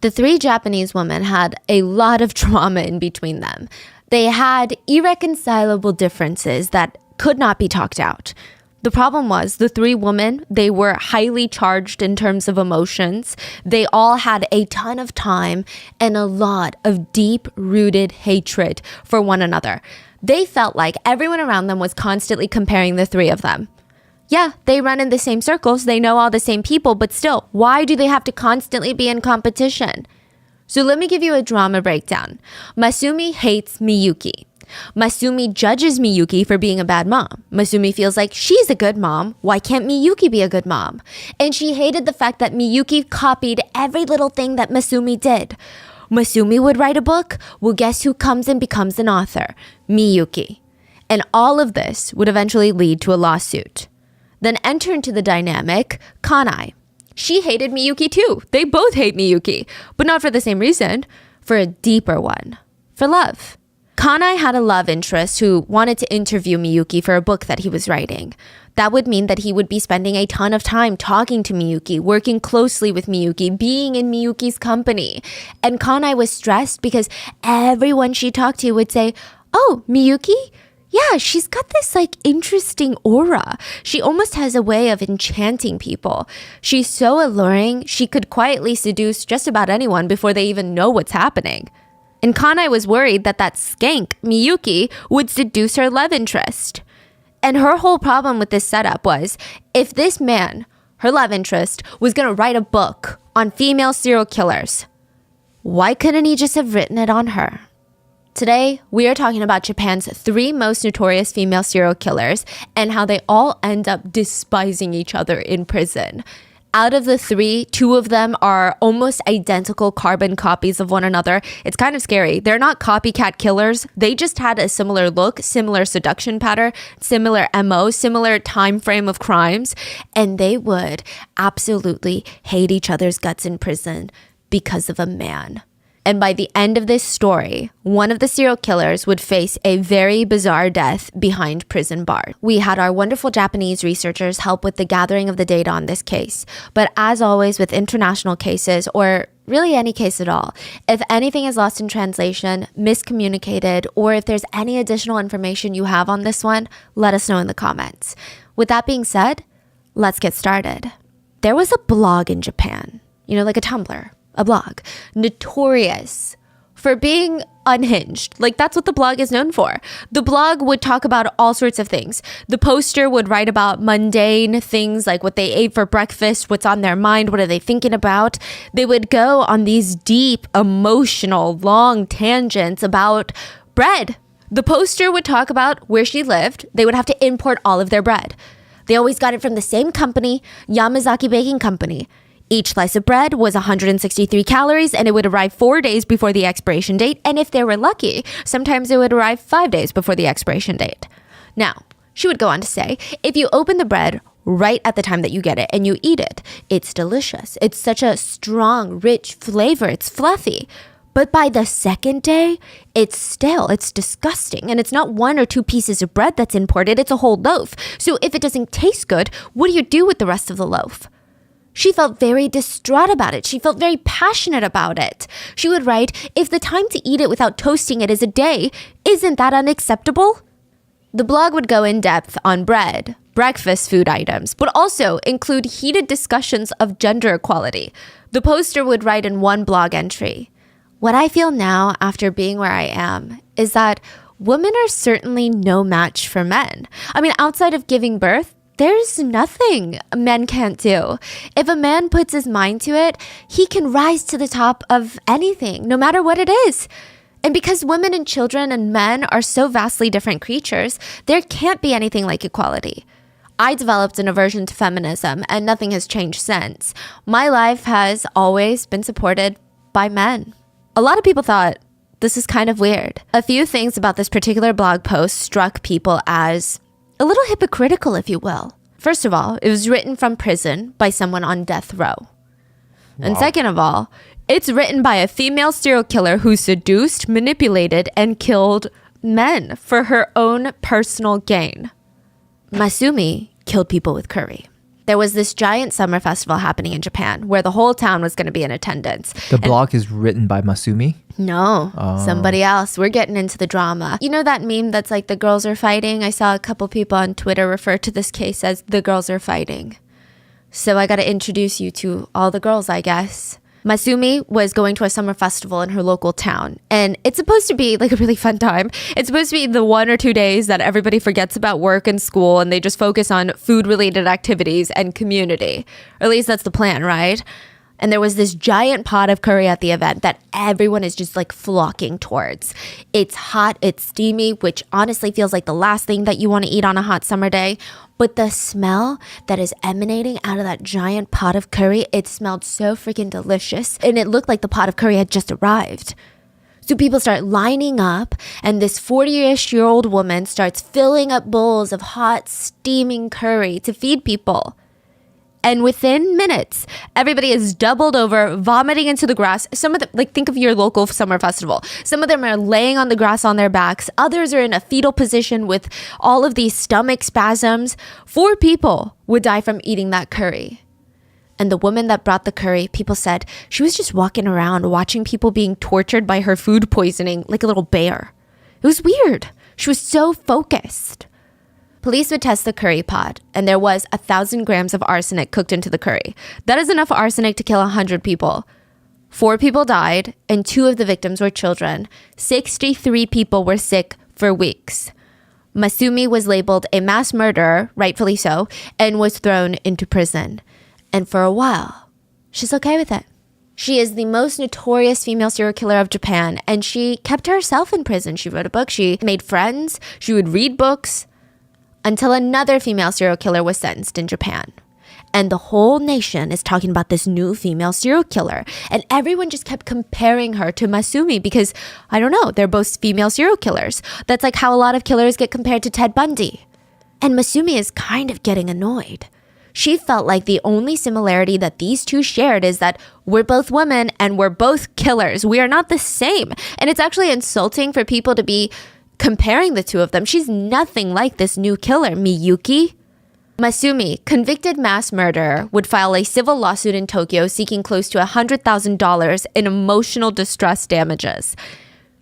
The three Japanese women had a lot of trauma in between them. They had irreconcilable differences that could not be talked out. The problem was the three women, they were highly charged in terms of emotions. They all had a ton of time and a lot of deep-rooted hatred for one another. They felt like everyone around them was constantly comparing the three of them. Yeah, they run in the same circles, they know all the same people, but still, why do they have to constantly be in competition? So let me give you a drama breakdown. Masumi hates Miyuki. Masumi judges Miyuki for being a bad mom. Masumi feels like she's a good mom. Why can't Miyuki be a good mom? And she hated the fact that Miyuki copied every little thing that Masumi did. Masumi would write a book. Well, guess who comes and becomes an author? Miyuki. And all of this would eventually lead to a lawsuit. Then enter into the dynamic Kanai. She hated Miyuki too. They both hate Miyuki, but not for the same reason, for a deeper one, for love. Kanai had a love interest who wanted to interview Miyuki for a book that he was writing. That would mean that he would be spending a ton of time talking to Miyuki, working closely with Miyuki, being in Miyuki's company. And Kanai was stressed because everyone she talked to would say, "Oh, Miyuki? Yeah, she's got this interesting aura. She almost has a way of enchanting people. She's so alluring, she could quietly seduce just about anyone before they even know what's happening." And Kanai was worried that skank, Miyuki, would seduce her love interest. And her whole problem with this setup was, if this man, her love interest, was going to write a book on female serial killers, why couldn't he just have written it on her? Today, we are talking about Japan's 3 most notorious female serial killers and how they all end up despising each other in prison. Out of the 3, 2 of them are almost identical carbon copies of one another. It's kind of scary. They're not copycat killers. They just had a similar look, similar seduction pattern, similar MO, similar time frame of crimes, and they would absolutely hate each other's guts in prison because of a man. And by the end of this story, one of the serial killers would face a very bizarre death behind prison bars. We had our wonderful Japanese researchers help with the gathering of the data on this case. But as always with international cases, or really any case at all, if anything is lost in translation, miscommunicated, or if there's any additional information you have on this one, let us know in the comments. With that being said, let's get started. There was a blog in Japan, like a Tumblr. A blog, Notorious, for being unhinged. That's what the blog is known for. The blog would talk about all sorts of things. The poster would write about mundane things like what they ate for breakfast, what's on their mind, what are they thinking about. They would go on these deep, emotional, long tangents about bread. The poster would talk about where she lived. They would have to import all of their bread. They always got it from the same company, Yamazaki Baking Company. Each slice of bread was 163 calories and it would arrive 4 days before the expiration date. And if they were lucky, sometimes it would arrive 5 days before the expiration date. Now, she would go on to say, if you open the bread right at the time that you get it and you eat it, it's delicious. It's such a strong, rich flavor. It's fluffy. But by the second day, it's stale, it's disgusting. And it's not 1 or 2 pieces of bread that's imported, it's a whole loaf. So if it doesn't taste good, what do you do with the rest of the loaf? She felt very distraught about it. She felt very passionate about it. She would write, if the time to eat it without toasting it is a day, isn't that unacceptable? The blog would go in depth on bread, breakfast food items, but also include heated discussions of gender equality. The poster would write in one blog entry, what I feel now after being where I am is that women are certainly no match for men. Outside of giving birth, there's nothing men can't do. If a man puts his mind to it, he can rise to the top of anything, no matter what it is. And because women and children and men are so vastly different creatures, there can't be anything like equality. I developed an aversion to feminism, and nothing has changed since. My life has always been supported by men. A lot of people thought, this is kind of weird. A few things about this particular blog post struck people as a little hypocritical, if you will. First of all, it was written from prison by someone on death row. Wow. And second of all, it's written by a female serial killer who seduced, manipulated, and killed men for her own personal gain. Masumi killed people with curry. there was this giant summer festival happening in Japan where the whole town was going to be in attendance. The blog is written by Masumi? No, somebody else. We're getting into the drama. You know that meme that's like the girls are fighting? I saw a couple people on Twitter refer to this case as the girls are fighting. So I got to introduce you to all the girls, I guess. Masumi was going to a summer festival in her local town, and it's supposed to be like a really fun time. It's supposed to be the 1 or 2 days that everybody forgets about work and school and they just focus on food-related activities and community. Or at least that's the plan, right? And there was this giant pot of curry at the event that everyone is just like flocking towards. It's hot, it's steamy, which honestly feels like the last thing that you want to eat on a hot summer day. But the smell that is emanating out of that giant pot of curry, it smelled so freaking delicious. And it looked like the pot of curry had just arrived. So people start lining up, and this 40-ish-year-old woman starts filling up bowls of hot, steaming curry to feed people. And within minutes, everybody is doubled over, vomiting into the grass. Some of them, like, think of your local summer festival. Some of them are laying on the grass on their backs. Others are in a fetal position with all of these stomach spasms. 4 people would die from eating that curry. And the woman that brought the curry, people said she was just walking around watching people being tortured by her food poisoning like a little bear. It was weird. She was so focused. Police would test the curry pot, and there was 1,000 grams of arsenic cooked into the curry. That is enough arsenic to kill 100 people. 4 people died, and 2 of the victims were children. 63 people were sick for weeks. Masumi was labeled a mass murderer, rightfully so, and was thrown into prison. And for a while, she's okay with it. She is the most notorious female serial killer of Japan, and she kept herself in prison. She wrote a book, she made friends, she would read books, until another female serial killer was sentenced in Japan. And the whole nation is talking about this new female serial killer. And everyone just kept comparing her to Masumi because, I don't know, they're both female serial killers. That's like how a lot of killers get compared to Ted Bundy. And Masumi is kind of getting annoyed. She felt like the only similarity that these two shared is that we're both women and we're both killers. We are not the same. And it's actually insulting for people to be comparing the two of them. She's nothing like this new killer, Miyuki. Masumi, convicted mass murderer, would file a civil lawsuit in Tokyo seeking close to $100,000 in emotional distress damages.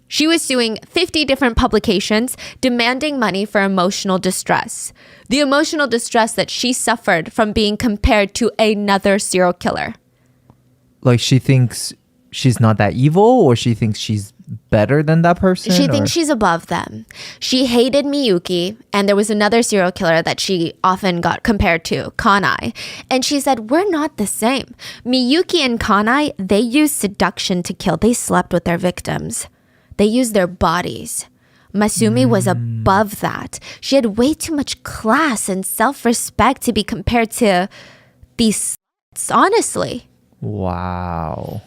She was suing 50 different publications, demanding money for emotional distress. The emotional distress that she suffered from being compared to another serial killer. Like she thinks she's not that evil, or she thinks she's better than that person? She thinks she's above them. She hated Miyuki, and there was another serial killer that she often got compared to, Kanai. And she said, we're not the same. Miyuki and Kanai, they used seduction to kill. They slept with their victims. They used their bodies. Masumi was above that. She had way too much class and self-respect to be compared to these sluts, honestly. Wow.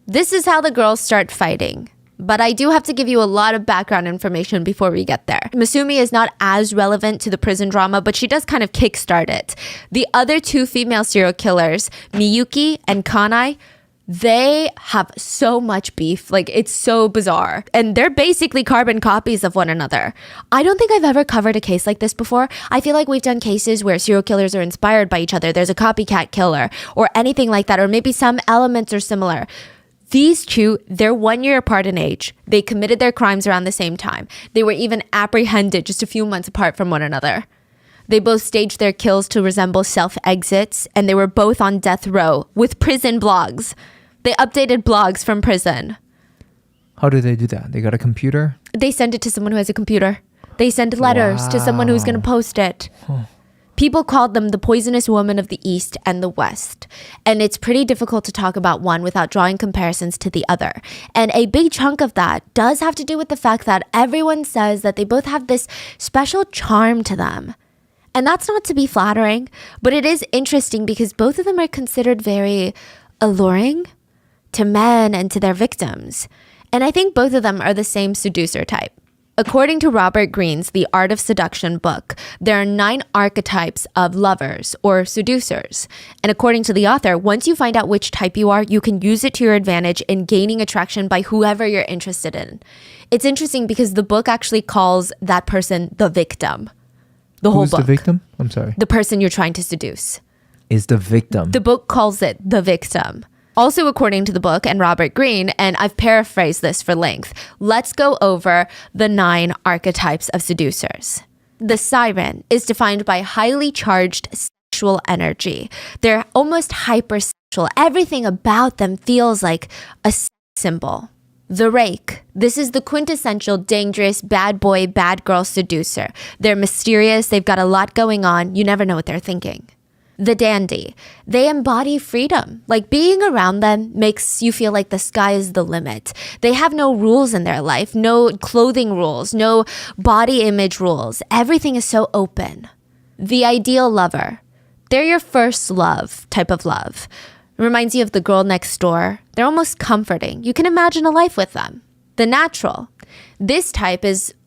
This is how the girls start fighting. But I do have to give you a lot of background information before we get there. Masumi is not as relevant to the prison drama, but she does kind of kickstart it. The other 2 female serial killers, Miyuki and Kanai, they have so much beef. Like, it's so bizarre. And they're basically carbon copies of one another. I don't think I've ever covered a case like this before. I feel like we've done cases where serial killers are inspired by each other. There's a copycat killer or anything like that, or maybe some elements are similar. These 2, they're 1 year apart in age. They committed their crimes around the same time. They were even apprehended just a few months apart from one another. They both staged their kills to resemble self-exits, and they were both on death row with prison blogs. They updated blogs from prison. How do they do that? They got a computer? They send it to someone who has a computer. They send letters to someone who's going to post it. People called them the poisonous woman of the East and the West. And it's pretty difficult to talk about one without drawing comparisons to the other. And a big chunk of that does have to do with the fact that everyone says that they both have this special charm to them. And that's not to be flattering, but it is interesting because both of them are considered very alluring to men and to their victims. And I think both of them are the same seducer type. According to Robert Greene's The Art of Seduction book, there are 9 archetypes of lovers or seducers. And according to the author, once you find out which type you are, you can use it to your advantage in gaining attraction by whoever you're interested in. It's interesting because the book actually calls that person the victim. The whole book. Who's the victim? I'm sorry. The person you're trying to seduce. is the victim. The book calls it the victim. Also, according to the book and Robert Greene, and I've paraphrased this for length, let's go over the 9 archetypes of seducers. The siren is defined by highly charged sexual energy. They're almost hypersexual. Everything about them feels like a sex symbol. The rake. This is the quintessential dangerous bad boy, bad girl seducer. They're mysterious. They've got a lot going on. You never know what they're thinking. The dandy. They embody freedom. Like being around them makes you feel like the sky is the limit. They have no rules in their life, no clothing rules, no body image rules. Everything is so open. The ideal lover. They're your first love type of love. Reminds you of the girl next door. They're almost comforting. You can imagine a life with them. The natural. This type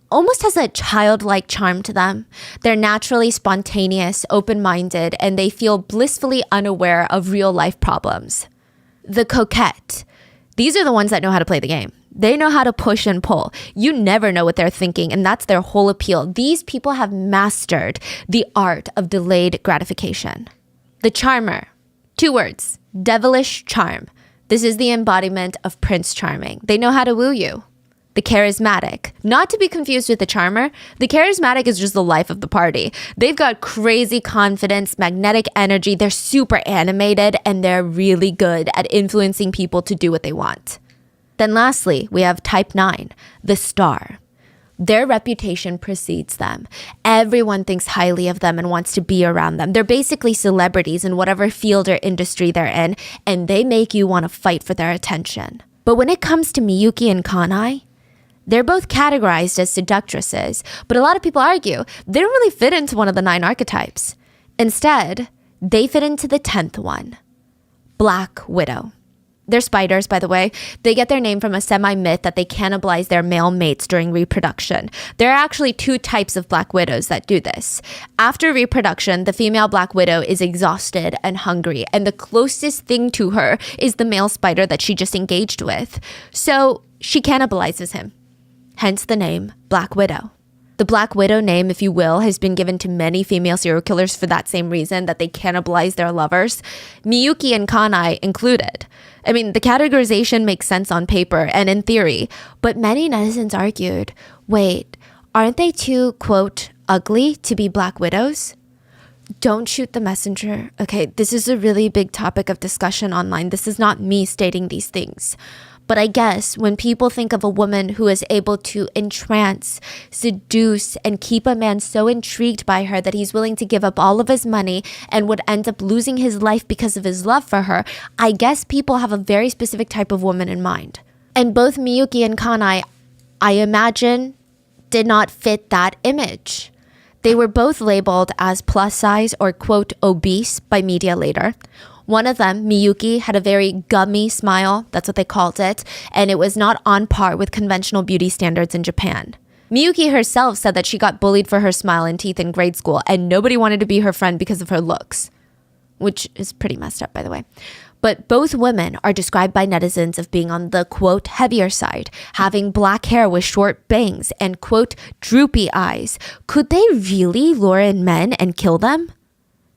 almost has a childlike charm to them. They're naturally spontaneous, open-minded, and they feel blissfully unaware of real-life problems. The coquette. These are the ones that know how to play the game. They know how to push and pull. You never know what they're thinking, and that's their whole appeal. These people have mastered the art of delayed gratification. The charmer. 2 words. Devilish charm. This is the embodiment of Prince Charming. They know how to woo you. The charismatic. Not to be confused with the charmer. The charismatic is just the life of the party. They've got crazy confidence, magnetic energy. They're super animated, and they're really good at influencing people to do what they want. Then lastly, we have type 9, the star. Their reputation precedes them. Everyone thinks highly of them and wants to be around them. They're basically celebrities in whatever field or industry they're in, and they make you want to fight for their attention. But when it comes to Miyuki and Kanai, they're both categorized as seductresses, but a lot of people argue they don't really fit into one of the 9 archetypes. Instead, they fit into the 10th one, Black Widow. They're spiders, by the way. They get their name from a semi-myth that they cannibalize their male mates during reproduction. There are actually 2 types of Black Widows that do this. After reproduction, the female Black Widow is exhausted and hungry, and the closest thing to her is the male spider that she just engaged with. So she cannibalizes him. Hence the name Black Widow. The Black Widow name, if you will, has been given to many female serial killers for that same reason, that they cannibalize their lovers, Miyuki and Kanai included. I mean, the categorization makes sense on paper and in theory, but many netizens argued, wait, aren't they too, quote, ugly to be Black Widows? Don't shoot the messenger. Okay, this is a really big topic of discussion online. This is not me stating these things. But I guess when people think of a woman who is able to entrance, seduce, and keep a man so intrigued by her that he's willing to give up all of his money and would end up losing his life because of his love for her, I guess people have a very specific type of woman in mind. And both Miyuki and Kanai, I imagine, did not fit that image. They were both labeled as plus size or, quote, obese by media later. One of them, Miyuki, had a very gummy smile, that's what they called it, and it was not on par with conventional beauty standards in Japan. Miyuki herself said that she got bullied for her smile and teeth in grade school, and nobody wanted to be her friend because of her looks, which is pretty messed up, by the way. But both women are described by netizens of being on the, quote, heavier side, having black hair with short bangs and, quote, droopy eyes. Could they really lure in men and kill them?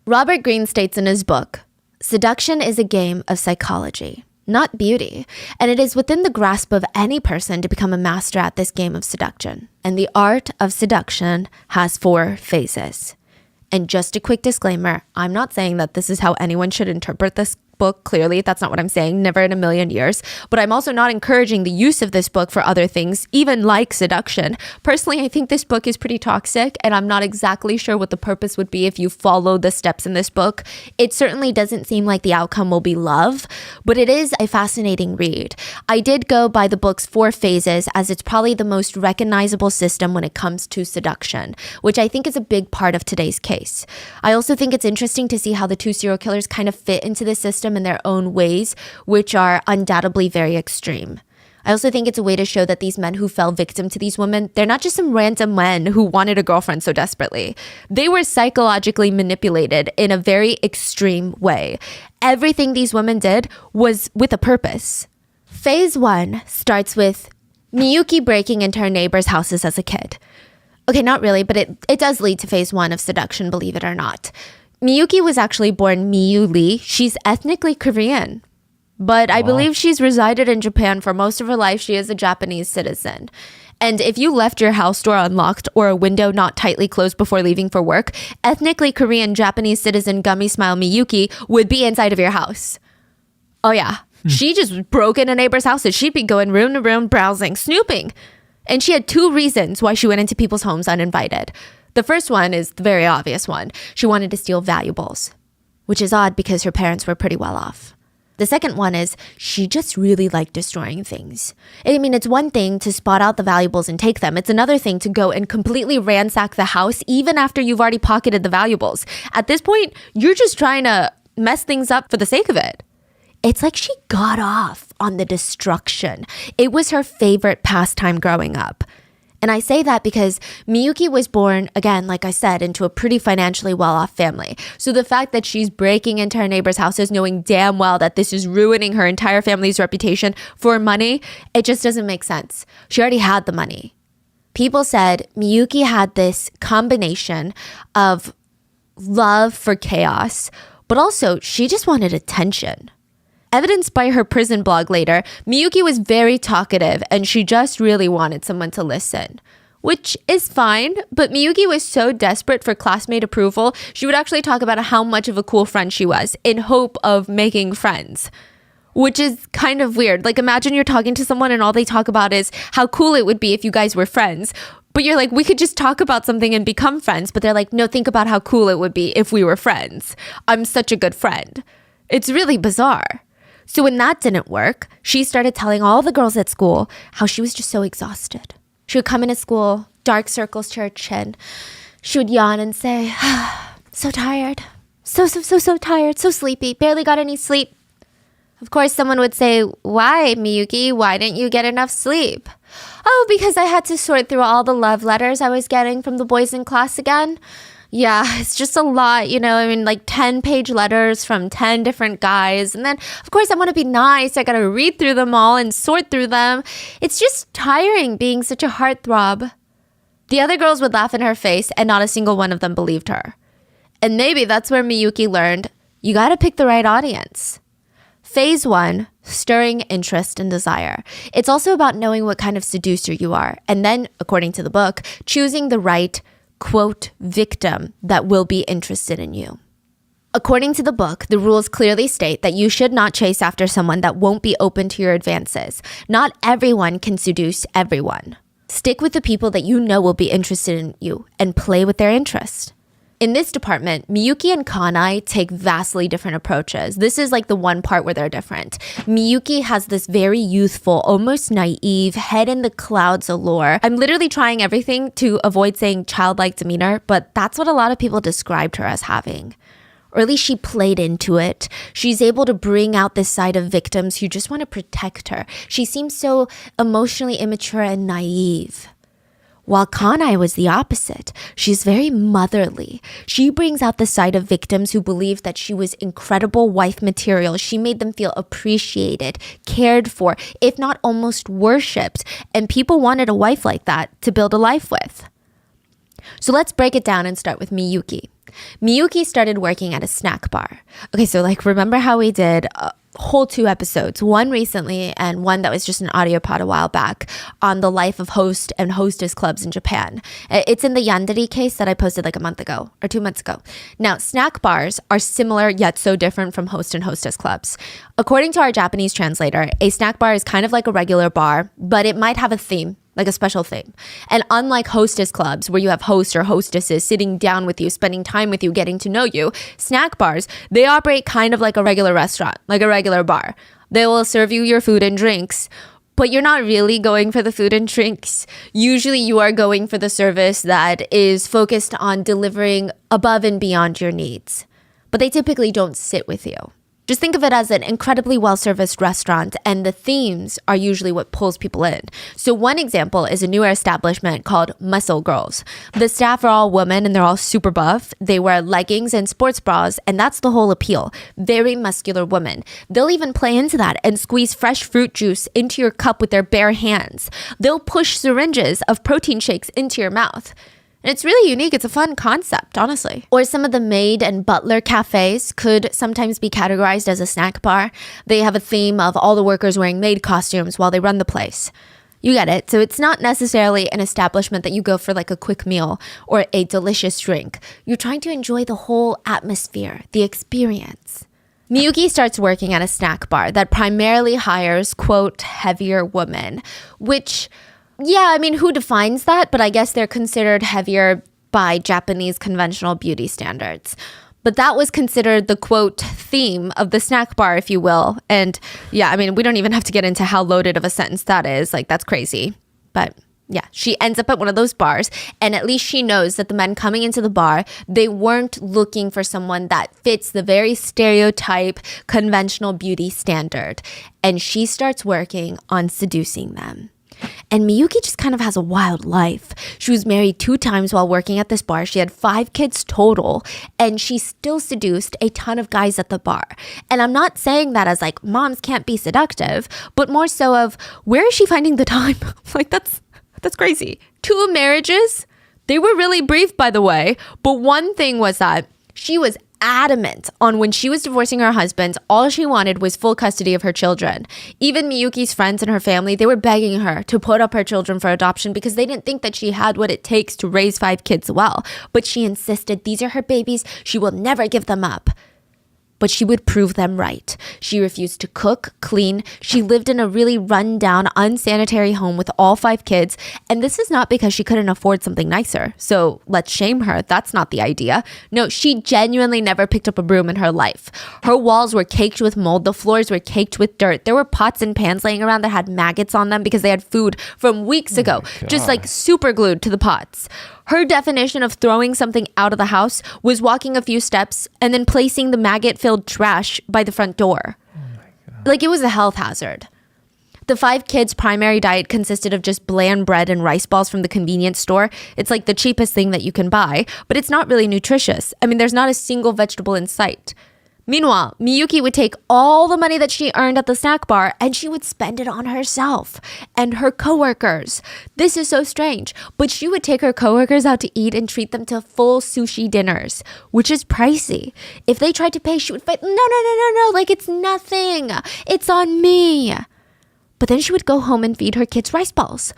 Robert Greene states in his book, seduction is a game of psychology, not beauty, and it is within the grasp of any person to become a master at this game of seduction. And the art of seduction has 4 phases. And just a quick disclaimer, I'm not saying that this is how anyone should interpret this book. Clearly, that's not what I'm saying, never in a million years. But I'm also not encouraging the use of this book for other things, even like seduction. Personally, I think this book is pretty toxic, and I'm not exactly sure what the purpose would be if you follow the steps in this book. It certainly doesn't seem like the outcome will be love, but it is a fascinating read. I did go by the book's 4 phases as it's probably the most recognizable system when it comes to seduction, which I think is a big part of today's case. I also think it's interesting to see how the 2 serial killers kind of fit into this system in their own ways, which are undoubtedly very extreme. I also think it's a way to show that these men who fell victim to these women, they're not just some random men who wanted a girlfriend so desperately. They were psychologically manipulated in a very extreme way. Everything these women did was with a purpose. Phase 1 starts with Miyuki breaking into her neighbors' houses as a kid. Okay, not really, but it does lead to phase 1 of seduction, believe it or not. Miyuki was actually born Miyu Lee. She's ethnically Korean, but I believe she's resided in Japan for most of her life. She is a Japanese citizen. And if you left your house door unlocked or a window not tightly closed before leaving for work, ethnically Korean Japanese citizen Gummy Smile Miyuki would be inside of your house. Oh yeah. She just broke into neighbors' houses. She'd be going room to room, browsing, snooping. And she had 2 reasons why she went into people's homes uninvited. The first one is the very obvious one. She wanted to steal valuables, which is odd because her parents were pretty well off. The second one is she just really liked destroying things. I mean, it's one thing to spot out the valuables and take them. It's another thing to go and completely ransack the house even after you've already pocketed the valuables. At this point, you're just trying to mess things up for the sake of it. It's like she got off on the destruction. It was her favorite pastime growing up. And I say that because Miyuki was born, again, like I said, into a pretty financially well-off family. So the fact that she's breaking into her neighbors' houses knowing damn well that this is ruining her entire family's reputation for money, it just doesn't make sense. She already had the money. People said Miyuki had this combination of love for chaos, but also she just wanted attention. Evidenced by her prison blog later, Miyuki was very talkative and she just really wanted someone to listen. Which is fine, but Miyuki was so desperate for classmate approval, she would actually talk about how much of a cool friend she was in hope of making friends. Which is kind of weird. Like imagine you're talking to someone and all they talk about is how cool it would be if you guys were friends. But you're like, we could just talk about something and become friends. But they're like, no, think about how cool it would be if we were friends. I'm such a good friend. It's really bizarre. So when that didn't work, she started telling all the girls at school how she was just so exhausted. She would come into school, dark circles to her chin. She would yawn and say, so tired, so tired, so sleepy, barely got any sleep. Of course, someone would say, why, Miyuki? Why didn't you get enough sleep? Oh, because I had to sort through all the love letters I was getting from the boys in class again. Yeah, it's just a lot, I mean, like 10-page letters from 10 different guys. And then, of course, I want to be nice. I got to read through them all and sort through them. It's just tiring being such a heartthrob. The other girls would laugh in her face and not a single one of them believed her. And maybe that's where Miyuki learned, you got to pick the right audience. Phase 1, stirring interest and desire. It's also about knowing what kind of seducer you are. And then, according to the book, choosing the right quote, victim that will be interested in you. According to the book, the rules clearly state that you should not chase after someone that won't be open to your advances. Not everyone can seduce everyone. Stick with the people that you know will be interested in you and play with their interest. In this department, Miyuki and Kanai take vastly different approaches. This is like the one part where they're different. Miyuki has this very youthful, almost naive, head in the clouds allure. I'm literally trying everything to avoid saying childlike demeanor, but that's what a lot of people described her as having. Or at least she played into it. She's able to bring out this side of victims who just want to protect her. She seems so emotionally immature and naive. While Kanai was the opposite. She's very motherly. She brings out the side of victims who believed that she was incredible wife material. She made them feel appreciated, cared for, if not almost worshipped. And people wanted a wife like that to build a life with. So let's break it down and start with Miyuki. Miyuki started working at a snack bar. Okay, so remember how we did whole 2 episodes, one recently and one that was just an audio pod a while back on the life of host and hostess clubs in Japan. It's in the Yandere case that I posted a month ago or 2 months ago. Now, snack bars are similar yet so different from host and hostess clubs. According to our Japanese translator, a snack bar is kind of like a regular bar, but it might have a theme, like a special theme. And unlike hostess clubs where you have hosts or hostesses sitting down with you, spending time with you, getting to know you, snack bars, they operate kind of like a regular restaurant, like a regular bar. They will serve you your food and drinks, but you're not really going for the food and drinks. Usually you are going for the service that is focused on delivering above and beyond your needs. But they typically don't sit with you. Just think of it as an incredibly well-serviced restaurant, and the themes are usually what pulls people in. So one example is a newer establishment called Muscle Girls. The staff are all women and they're all super buff. They wear leggings and sports bras, and that's the whole appeal. Very muscular women. They'll even play into that and squeeze fresh fruit juice into your cup with their bare hands. They'll push syringes of protein shakes into your mouth. And it's really unique. It's a fun concept, honestly. Or some of the maid and butler cafes could sometimes be categorized as a snack bar. They have a theme of all the workers wearing maid costumes while they run the place. You get it. So it's not necessarily an establishment that you go for like a quick meal or a delicious drink. You're trying to enjoy the whole atmosphere, the experience. Miyuki starts working at a snack bar that primarily hires, quote, heavier women, which, yeah, I mean, who defines that? But I guess they're considered heavier by Japanese conventional beauty standards. But that was considered the, quote, theme of the snack bar, if you will. And yeah, I mean, we don't even have to get into how loaded of a sentence that is. Like, that's crazy. But yeah, she ends up at one of those bars. And at least she knows that the men coming into the bar, they weren't looking for someone that fits the very stereotype conventional beauty standard. And she starts working on seducing them. And Miyuki just kind of has a wild life. She was married 2 times while working at this bar. She had 5 kids total, and she still seduced a ton of guys at the bar. And I'm not saying that as like moms can't be seductive, but more so of where is she finding the time? Like that's crazy. 2 marriages, they were really brief, by the way. But one thing was that she was adamant on when she was divorcing her husband, all she wanted was full custody of her children. Even Miyuki's friends and her family, they were begging her to put up her children for adoption because they didn't think that she had what it takes to raise 5 kids well. But she insisted these are her babies. She will never give them up. But she would prove them right. She refused to cook, clean. She lived in a really run-down, unsanitary home with all 5 kids. And this is not because she couldn't afford something nicer. So let's shame her. That's not the idea. No, she genuinely never picked up a broom in her life. Her walls were caked with mold. The floors were caked with dirt. There were pots and pans laying around that had maggots on them because they had food from weeks ago, just like super glued to the pots. Her definition of throwing something out of the house was walking a few steps and then placing the maggot-filled trash by the front door. Like it was a health hazard. The 5 kids' primary diet consisted of just bland bread and rice balls from the convenience store. It's like the cheapest thing that you can buy, but it's not really nutritious. I mean, there's not a single vegetable in sight. Meanwhile, Miyuki would take all the money that she earned at the snack bar and she would spend it on herself and her coworkers. This is so strange, but she would take her coworkers out to eat and treat them to full sushi dinners, which is pricey. If they tried to pay, she would fight, no, like it's nothing. It's on me. But then she would go home and feed her kids rice balls.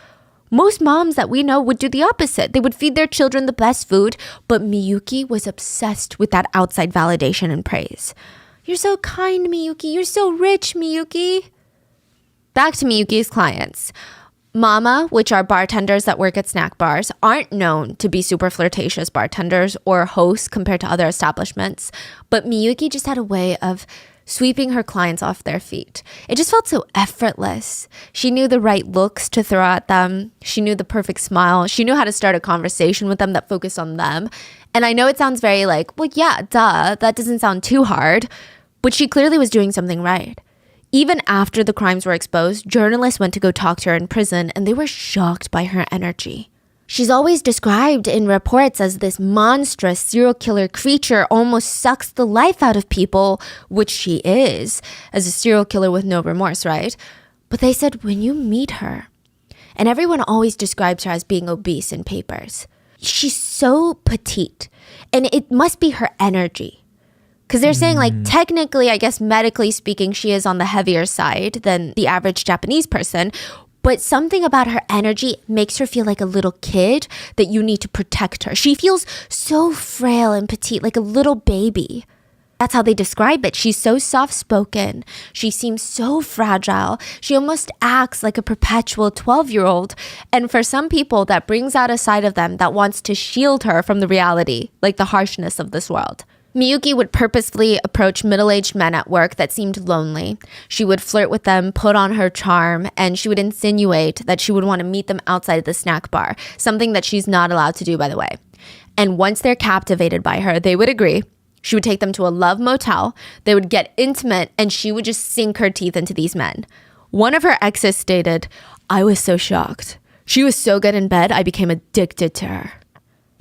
Most moms that we know would do the opposite. They would feed their children the best food, but Miyuki was obsessed with that outside validation and praise. You're so kind, Miyuki. You're so rich, Miyuki. Back to Miyuki's clients. Mama, which are bartenders that work at snack bars, aren't known to be super flirtatious bartenders or hosts compared to other establishments, but Miyuki just had a way of sweeping her clients off their feet. It just felt so effortless. She knew the right looks to throw at them. She knew the perfect smile. She knew how to start a conversation with them that focused on them. And I know it sounds very like, well, yeah, duh, that doesn't sound too hard. But she clearly was doing something right. Even after the crimes were exposed, journalists went to go talk to her in prison and they were shocked by her energy. She's always described in reports as this monstrous serial killer creature, almost sucks the life out of people, which she is, as a serial killer with no remorse, right? But they said when you meet her, and everyone always describes her as being obese in papers, she's so petite, and it must be her energy. Because they're saying, like, technically, I guess medically speaking, she is on the heavier side than the average Japanese person. But something about her energy makes her feel like a little kid that you need to protect her. She feels so frail and petite, like a little baby. That's how they describe it. She's so soft-spoken. She seems so fragile. She almost acts like a perpetual 12-year-old. And for some people, that brings out a side of them that wants to shield her from the reality, like the harshness of this world. Miyuki would purposefully approach middle-aged men at work that seemed lonely. She would flirt with them, put on her charm, and she would insinuate that she would want to meet them outside the snack bar, something that she's not allowed to do, by the way. And once they're captivated by her, they would agree. She would take them to a love motel. They would get intimate, and she would just sink her teeth into these men. One of her exes stated, "I was so shocked. She was so good in bed, I became addicted to her."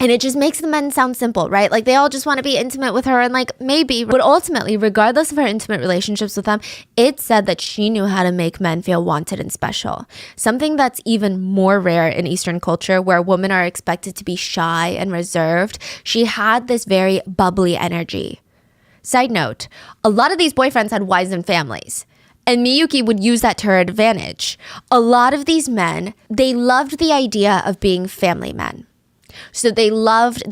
And it just makes the men sound simple, right? Like they all just want to be intimate with her and like maybe, but ultimately, regardless of her intimate relationships with them, it said that she knew how to make men feel wanted and special. Something that's even more rare in Eastern culture where women are expected to be shy and reserved. She had this very bubbly energy. Side note, a lot of these boyfriends had wives and families. And Miyuki would use that to her advantage. A lot of these men, they loved the idea of being family men. So they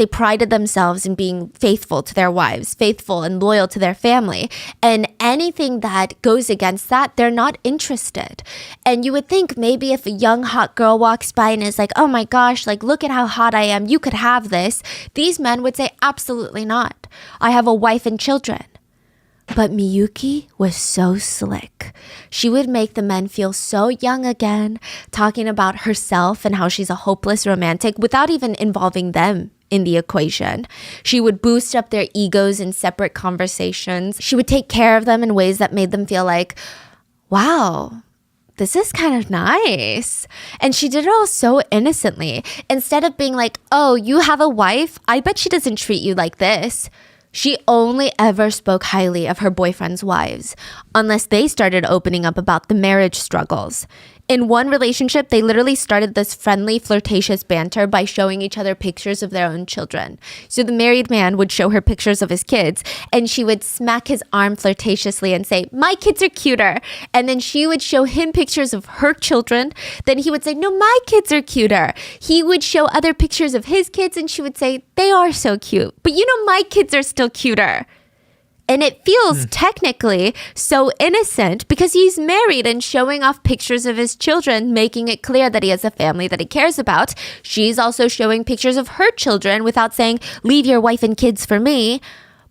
prided themselves in being faithful to their wives, faithful and loyal to their family. And anything that goes against that, they're not interested. And you would think maybe if a young hot girl walks by and is like, oh my gosh, like look at how hot I am, you could have this. These men would say, absolutely not. I have a wife and children. But Miyuki was so slick. She would make the men feel so young again, talking about herself and how she's a hopeless romantic without even involving them in the equation. She would boost up their egos in separate conversations. She would take care of them in ways that made them feel like, wow, this is kind of nice. And she did it all so innocently. Instead of being like, oh, you have a wife? I bet she doesn't treat you like this. She only ever spoke highly of her boyfriend's wives, unless they started opening up about the marriage struggles. In one relationship, they literally started this friendly, flirtatious banter by showing each other pictures of their own children. So the married man would show her pictures of his kids, and she would smack his arm flirtatiously and say, my kids are cuter. And then she would show him pictures of her children. Then he would say, no, my kids are cuter. He would show other pictures of his kids, and she would say, they are so cute. But you know, my kids are still cuter. And it feels technically so innocent because he's married and showing off pictures of his children, making it clear that he has a family that he cares about. She's also showing pictures of her children without saying, leave your wife and kids for me.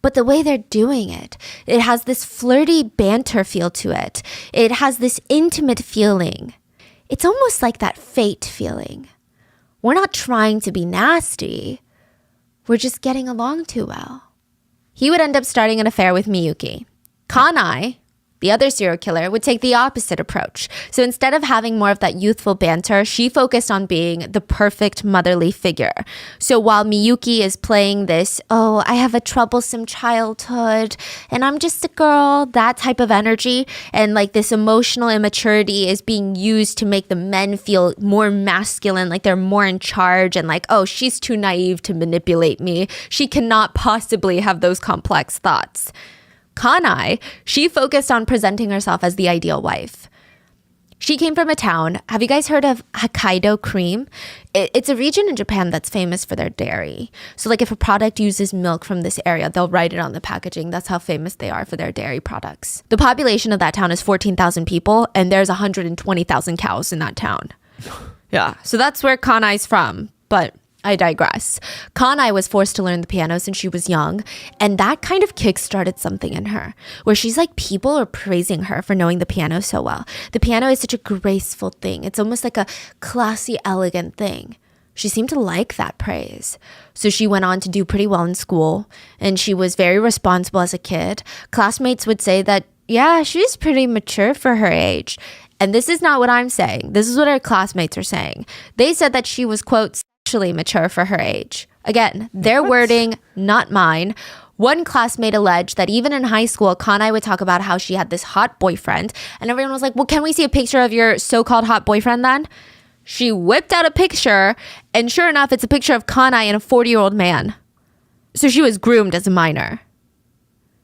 But the way they're doing it, it has this flirty banter feel to it. It has this intimate feeling. It's almost like that fate feeling. We're not trying to be nasty. We're just getting along too well. He would end up starting an affair with Miyuki. Kanai, the other serial killer, would take the opposite approach. So instead of having more of that youthful banter, she focused on being the perfect motherly figure. So while Miyuki is playing this, oh, I have a troublesome childhood and I'm just a girl, that type of energy, and like this emotional immaturity is being used to make the men feel more masculine, like they're more in charge and like, oh, she's too naive to manipulate me. She cannot possibly have those complex thoughts. Kanai, she focused on presenting herself as the ideal wife. She came from a town. Have you guys heard of Hokkaido cream? It's a region in Japan that's famous for their dairy. So like if a product uses milk from this area, they'll write it on the packaging. That's how famous they are for their dairy products. The population of that town is 14,000 people, and there's 120,000 cows in that town. Yeah, so that's where Kanai's from. But I digress. Kanai was forced to learn the piano since she was young, and that kind of kick-started something in her, where she's like, people are praising her for knowing the piano so well. The piano is such a graceful thing. It's almost like a classy, elegant thing. She seemed to like that praise. So she went on to do pretty well in school, and she was very responsible as a kid. Classmates would say that, yeah, she's pretty mature for her age. And this is not what I'm saying. This is what her classmates are saying. They said that she was, quote, sexually mature for her age. Again, their wording, not mine. One classmate alleged that even in high school, Kanai would talk about how she had this hot boyfriend, and everyone was like, well, can we see a picture of your so-called hot boyfriend then? She whipped out a picture, and sure enough, it's a picture of Kanai and a 40-year-old man. So she was groomed as a minor.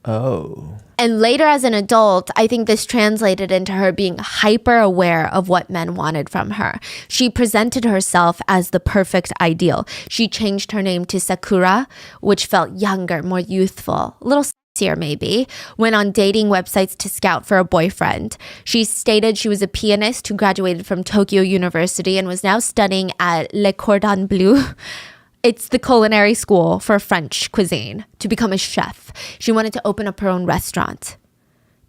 Oh. And later as an adult, I think this translated into her being hyper aware of what men wanted from her. She presented herself as the perfect ideal. She changed her name to Sakura, which felt younger, more youthful, a little sexier maybe. Went on dating websites to scout for a boyfriend. She stated she was a pianist who graduated from Tokyo University and was now studying at Le Cordon Bleu. It's the culinary school for French cuisine, to become a chef. She wanted to open up her own restaurant.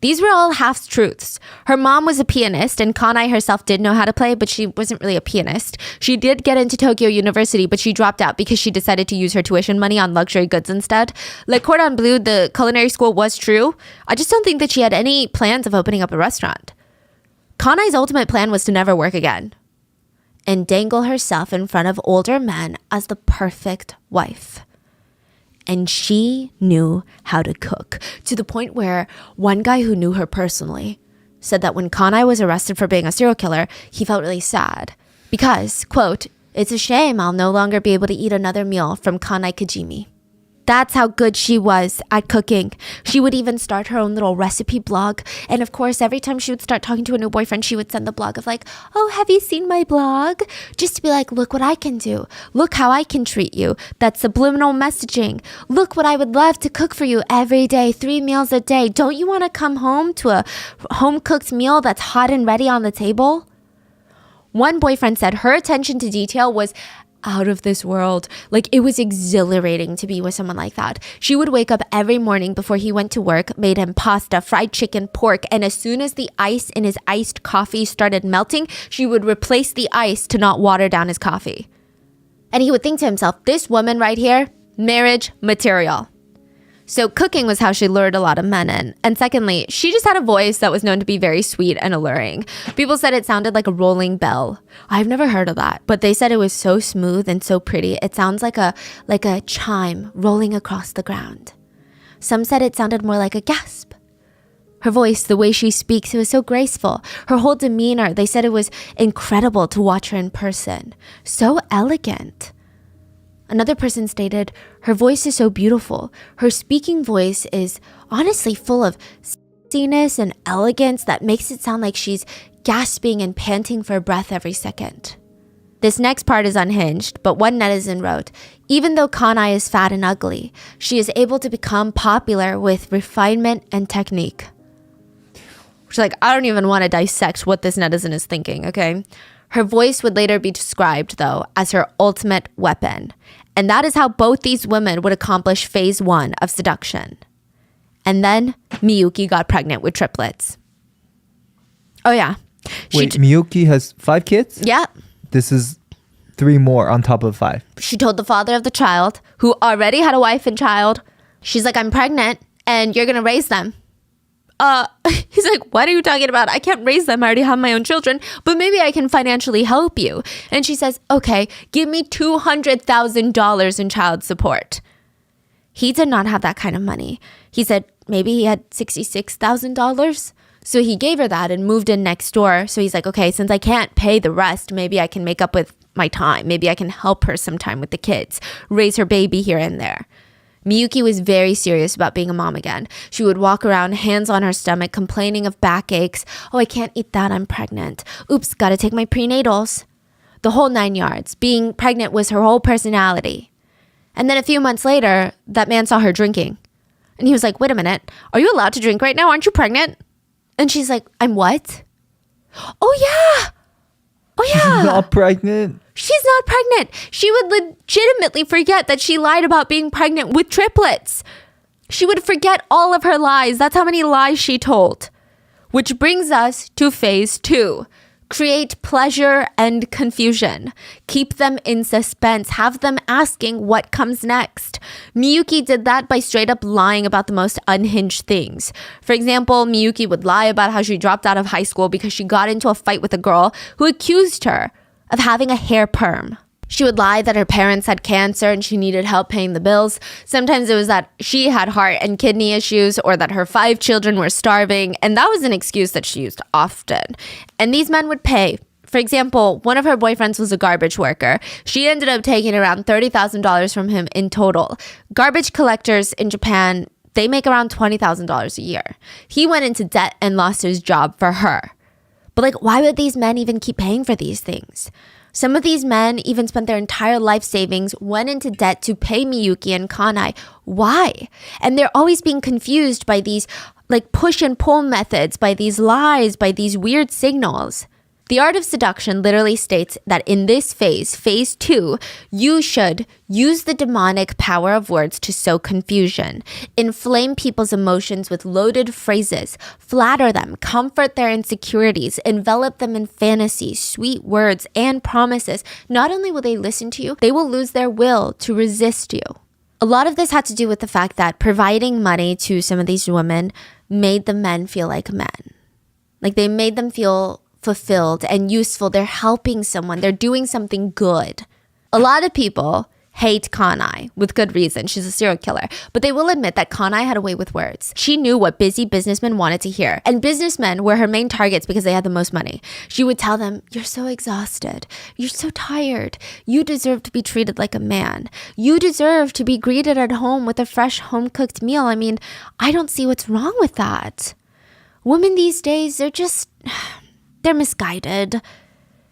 These were all half-truths. Her mom was a pianist, and Kanai herself did know how to play, but she wasn't really a pianist. She did get into Tokyo University, but she dropped out because she decided to use her tuition money on luxury goods instead. Le Cordon Bleu, the culinary school, was true. I just don't think that she had any plans of opening up a restaurant. Kanai's ultimate plan was to never work again. and dangle herself in front of older men as the perfect wife. And she knew how to cook, to the point where one guy who knew her personally said that when Kanai was arrested for being a serial killer, he felt really sad because, quote, "It's a shame I'll no longer be able to eat another meal from Kanai Kajimi." That's how good she was at cooking. She would even start her own little recipe blog. And of course, every time she would start talking to a new boyfriend, she would send the blog of like, "Oh, have you seen my blog?" Just to be like, "Look what I can do. Look how I can treat you." That's subliminal messaging. "Look what I would love to cook for you every day, 3 meals a day. Don't you want to come home to a home-cooked meal that's hot and ready on the table?" One boyfriend said her attention to detail was out of this world. Like, it was exhilarating to be with someone like that. She would wake up every morning before he went to work, made him pasta, fried chicken, pork, and as soon as the ice in his iced coffee started melting, she would replace the ice to not water down his coffee. And he would think to himself, this woman right here, marriage material. So cooking was how she lured a lot of men in. And secondly, she just had a voice that was known to be very sweet and alluring. People said it sounded like a rolling bell. I've never heard of that, but they said it was so smooth and so pretty. It sounds like a chime rolling across the ground. Some said it sounded more like a gasp. Her voice, the way she speaks, it was so graceful. Her whole demeanor, they said it was incredible to watch her in person. So elegant. Another person stated, her voice is so beautiful. Her speaking voice is honestly full of sexiness and elegance that makes it sound like she's gasping and panting for breath every second. This next part is unhinged, but one netizen wrote, even though Kanai is fat and ugly, she is able to become popular with refinement and technique. Which, like, I don't even want to dissect what this netizen is thinking, okay? Her voice would later be described, though, as her ultimate weapon. And that is how both these women would accomplish phase 1 of seduction. And then Miyuki got pregnant with triplets. Oh, yeah. Wait, Miyuki has 5 kids? Yeah. This is 3 more on top of 5. She told the father of the child, who already had a wife and child, she's like, I'm pregnant and you're going to raise them. He's like, what are you talking about? I can't raise them. I already have my own children, but maybe I can financially help you. And she says, okay, give me $200,000 in child support. He did not have that kind of money. He said maybe he had $66,000. So he gave her that and moved in next door. So he's like, okay, since I can't pay the rest, maybe I can make up with my time. Maybe I can help her sometime with the kids, raise her baby here and there. Miyuki was very serious about being a mom again. She would walk around, hands on her stomach, complaining of backaches. Oh, I can't eat that, I'm pregnant. Oops, gotta take my prenatals. The whole 9 yards. Being pregnant was her whole personality. And then a few months later, that man saw her drinking. And he was like, wait a minute, are you allowed to drink right now? Aren't you pregnant? And she's like, I'm what? Oh, yeah. Oh, yeah. She's not pregnant. She's not pregnant. She would legitimately forget that she lied about being pregnant with triplets. She would forget all of her lies. That's how many lies she told. Which brings us to phase 2. Create pleasure and confusion. Keep them in suspense. Have them asking what comes next. Miyuki did that by straight up lying about the most unhinged things. For example, Miyuki would lie about how she dropped out of high school because she got into a fight with a girl who accused her of having a hair perm. She would lie that her parents had cancer and she needed help paying the bills. Sometimes it was that she had heart and kidney issues or that her 5 children were starving, and that was an excuse that she used often. And these men would pay. For example, one of her boyfriends was a garbage worker. She ended up taking around $30,000 from him in total. Garbage collectors in Japan, they make around $20,000 a year. He went into debt and lost his job for her. But like, why would these men even keep paying for these things? Some of these men even spent their entire life savings, went into debt to pay Miyuki and Kanai. Why? And they're always being confused by these like push and pull methods, by these lies, by these weird signals. The Art of Seduction literally states that in this phase, phase 2, you should use the demonic power of words to sow confusion, inflame people's emotions with loaded phrases, flatter them, comfort their insecurities, envelop them in fantasies, sweet words, and promises. Not only will they listen to you, they will lose their will to resist you. A lot of this had to do with the fact that providing money to some of these women made the men feel like men. Like they made them feel fulfilled and useful. They're helping someone. They're doing something good. A lot of people hate Kanai with good reason. She's a serial killer. But they will admit that Kanai had a way with words. She knew what busy businessmen wanted to hear. And businessmen were her main targets because they had the most money. She would tell them, you're so exhausted. You're so tired. You deserve to be treated like a man. You deserve to be greeted at home with a fresh home-cooked meal. I mean, I don't see what's wrong with that. Women these days, they're misguided.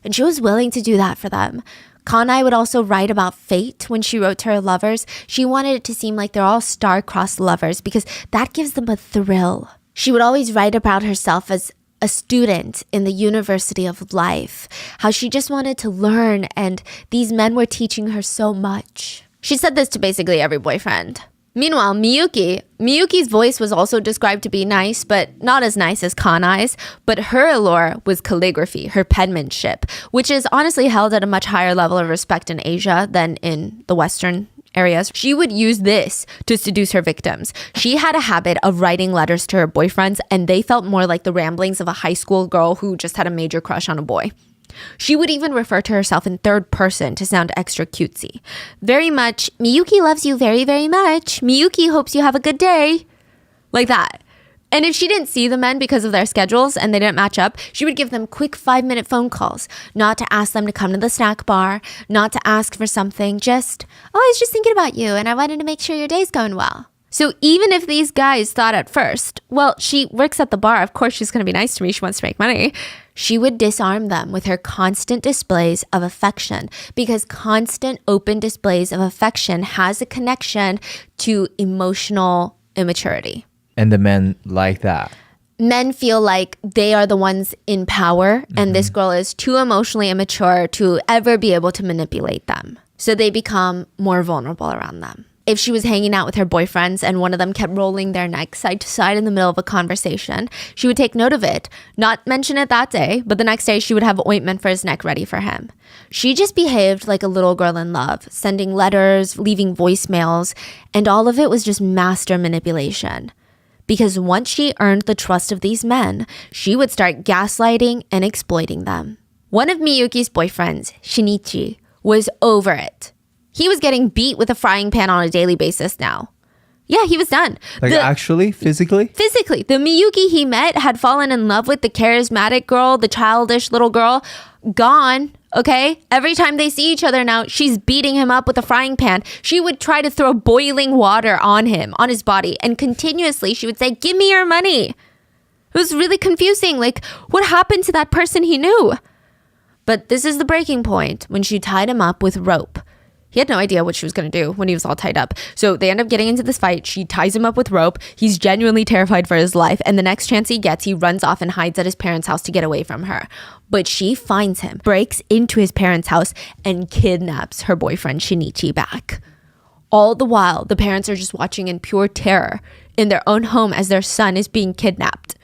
And she was willing to do that for them. Kanai would also write about fate when she wrote to her lovers. She wanted it to seem like they're all star-crossed lovers because that gives them a thrill. She would always write about herself as a student in the University of Life, how she just wanted to learn and these men were teaching her so much. She said this to basically every boyfriend. Meanwhile, Miyuki's voice was also described to be nice, but not as nice as Kanai's. But her allure was calligraphy, her penmanship, which is honestly held at a much higher level of respect in Asia than in the Western areas. She would use this to seduce her victims. She had a habit of writing letters to her boyfriends, and they felt more like the ramblings of a high school girl who just had a major crush on a boy. She would even refer to herself in third person to sound extra cutesy. Very much, Miyuki loves you very, very much. Miyuki hopes you have a good day. Like that. And if she didn't see the men because of their schedules and they didn't match up, she would give them quick 5-minute phone calls. Not to ask them to come to the snack bar, not to ask for something, just, oh, I was just thinking about you and I wanted to make sure your day's going well. So even if these guys thought at first, well, she works at the bar, of course she's going to be nice to me, she wants to make money, she would disarm them with her constant displays of affection, because constant open displays of affection has a connection to emotional immaturity. And the men like that. Men feel like they are the ones in power, and this girl is too emotionally immature to ever be able to manipulate them. So they become more vulnerable around them. If she was hanging out with her boyfriends and one of them kept rolling their neck side to side in the middle of a conversation, she would take note of it, not mention it that day, but the next day she would have ointment for his neck ready for him. She just behaved like a little girl in love, sending letters, leaving voicemails, and all of it was just master manipulation. Because once she earned the trust of these men, she would start gaslighting and exploiting them. One of Miyuki's boyfriends, Shinichi, was over it. He was getting beat with a frying pan on a daily basis now. Yeah, he was done. Actually, physically? Physically. The Miyuki he met had fallen in love with the charismatic girl, the childish little girl. Gone, okay? Every time they see each other now, she's beating him up with a frying pan. She would try to throw boiling water on him, on his body. And continuously, she would say, give me your money. It was really confusing. Like, what happened to that person he knew? But this is the breaking point when she tied him up with rope. He had no idea what she was going to do when he was all tied up. So they end up getting into this fight. She ties him up with rope. He's genuinely terrified for his life. And the next chance he gets, he runs off and hides at his parents' house to get away from her. But she finds him, breaks into his parents' house, and kidnaps her boyfriend Shinichi back. All the while, the parents are just watching in pure terror in their own home as their son is being kidnapped.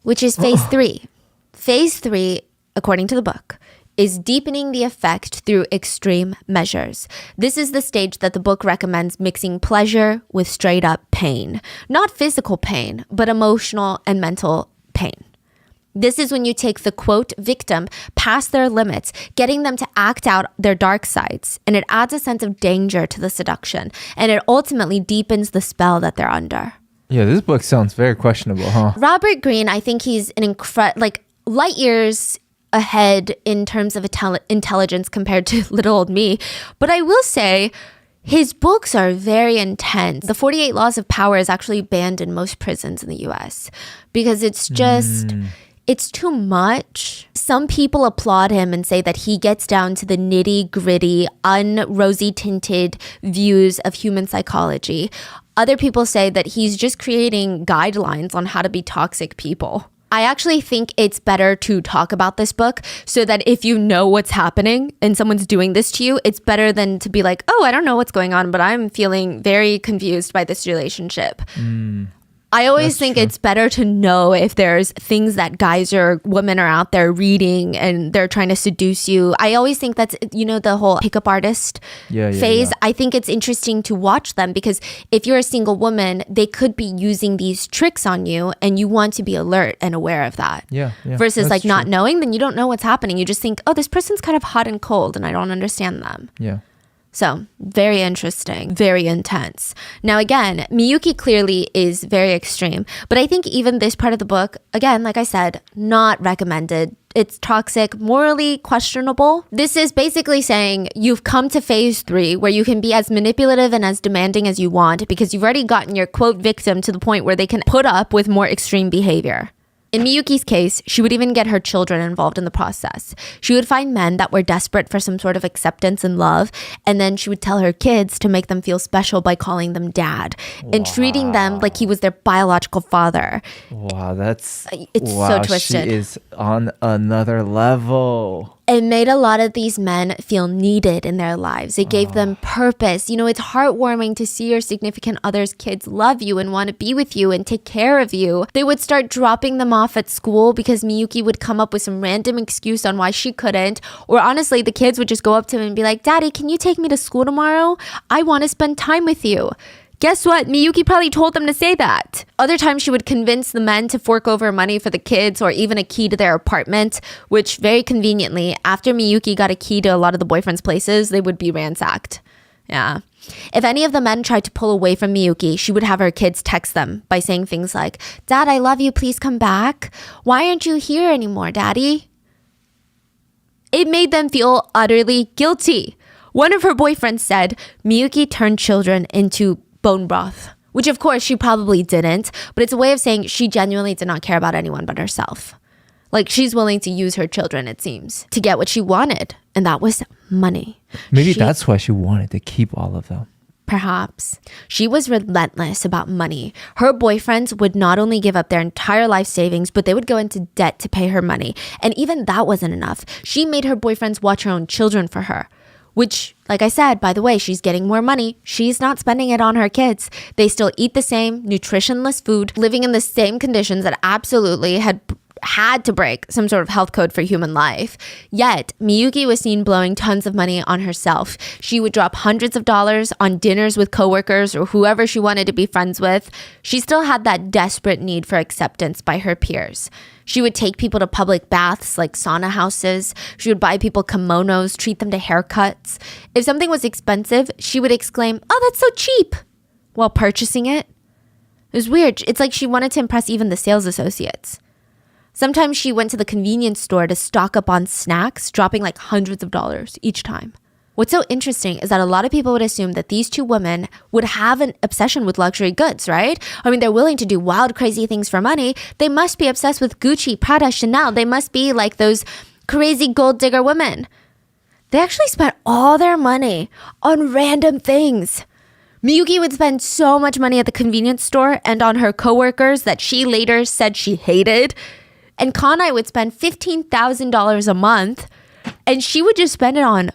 Which is phase 3. Phase 3, according to the book, is deepening the effect through extreme measures. This is the stage that the book recommends mixing pleasure with straight up pain. Not physical pain, but emotional and mental pain. This is when you take the, quote, victim past their limits, getting them to act out their dark sides, and it adds a sense of danger to the seduction, and it ultimately deepens the spell that they're under. Yeah, this book sounds very questionable, huh? Robert Greene, I think he's an light years ahead in terms of intelligence compared to little old me. But I will say his books are very intense. The 48 Laws of Power is actually banned in most prisons in the US because it's just, it's too much. Some people applaud him and say that he gets down to the nitty gritty, un-rosy tinted views of human psychology. Other people say that he's just creating guidelines on how to be toxic people. I actually think it's better to talk about this book so that if you know what's happening and someone's doing this to you, it's better than to be like, oh, I don't know what's going on, but I'm feeling very confused by this relationship. I always That's think true. it's better to know if there's things that guys or women are out there reading and they're trying to seduce you. I always think that's, the whole pickup artist phase. Yeah. I think it's interesting to watch them because if you're a single woman, they could be using these tricks on you and you want to be alert and aware of that. Yeah. Versus That's not true. knowing, then you don't know what's happening. You just think, oh, this person's kind of hot and cold and I don't understand them. Yeah. So, very interesting, very intense. Now, again, Miyuki clearly is very extreme, but I think even this part of the book, again, like I said, not recommended. It's toxic, morally questionable. This is basically saying you've come to phase 3 where you can be as manipulative and as demanding as you want because you've already gotten your quote victim to the point where they can put up with more extreme behavior. In Miyuki's case, she would even get her children involved in the process. She would find men that were desperate for some sort of acceptance and love, and then she would tell her kids to make them feel special by calling them dad and treating them like he was their biological father. Wow, It's so twisted. She is on another level. It made a lot of these men feel needed in their lives. It gave them purpose. It's heartwarming to see your significant other's kids love you and want to be with you and take care of you. They would start dropping them off at school because Miyuki would come up with some random excuse on why she couldn't. Or honestly, the kids would just go up to him and be like, Daddy, can you take me to school tomorrow? I want to spend time with you. Guess what? Miyuki probably told them to say that. Other times she would convince the men to fork over money for the kids or even a key to their apartment, which very conveniently, after Miyuki got a key to a lot of the boyfriend's places, they would be ransacked. Yeah. If any of the men tried to pull away from Miyuki, she would have her kids text them by saying things like, Dad, I love you. Please come back. Why aren't you here anymore, Daddy? It made them feel utterly guilty. One of her boyfriends said Miyuki turned children into bone broth, which of course she probably didn't, but it's a way of saying she genuinely did not care about anyone but herself. Like she's willing to use her children, it seems, to get what she wanted, and that was money. Maybe that's why she wanted to keep all of them. Perhaps. She was relentless about money. Her boyfriends would not only give up their entire life savings, but they would go into debt to pay her money. And even that wasn't enough. She made her boyfriends watch her own children for her. Which, like I said, by the way, she's getting more money. She's not spending it on her kids. They still eat the same nutritionless food, living in the same conditions that absolutely had to break some sort of health code for human life. Yet, Miyuki was seen blowing tons of money on herself. She would drop hundreds of dollars on dinners with coworkers or whoever she wanted to be friends with. She still had that desperate need for acceptance by her peers. She would take people to public baths like sauna houses. She would buy people kimonos, treat them to haircuts. If something was expensive, she would exclaim, "Oh, that's so cheap," while purchasing it. It was weird. It's like she wanted to impress even the sales associates. Sometimes she went to the convenience store to stock up on snacks, dropping like hundreds of dollars each time. What's so interesting is that a lot of people would assume that these two women would have an obsession with luxury goods, right? I mean, they're willing to do wild, crazy things for money. They must be obsessed with Gucci, Prada, Chanel. They must be like those crazy gold digger women. They actually spent all their money on random things. Miyuki would spend so much money at the convenience store and on her coworkers that she later said she hated. And Kanai would spend $15,000 a month, and she would just spend it on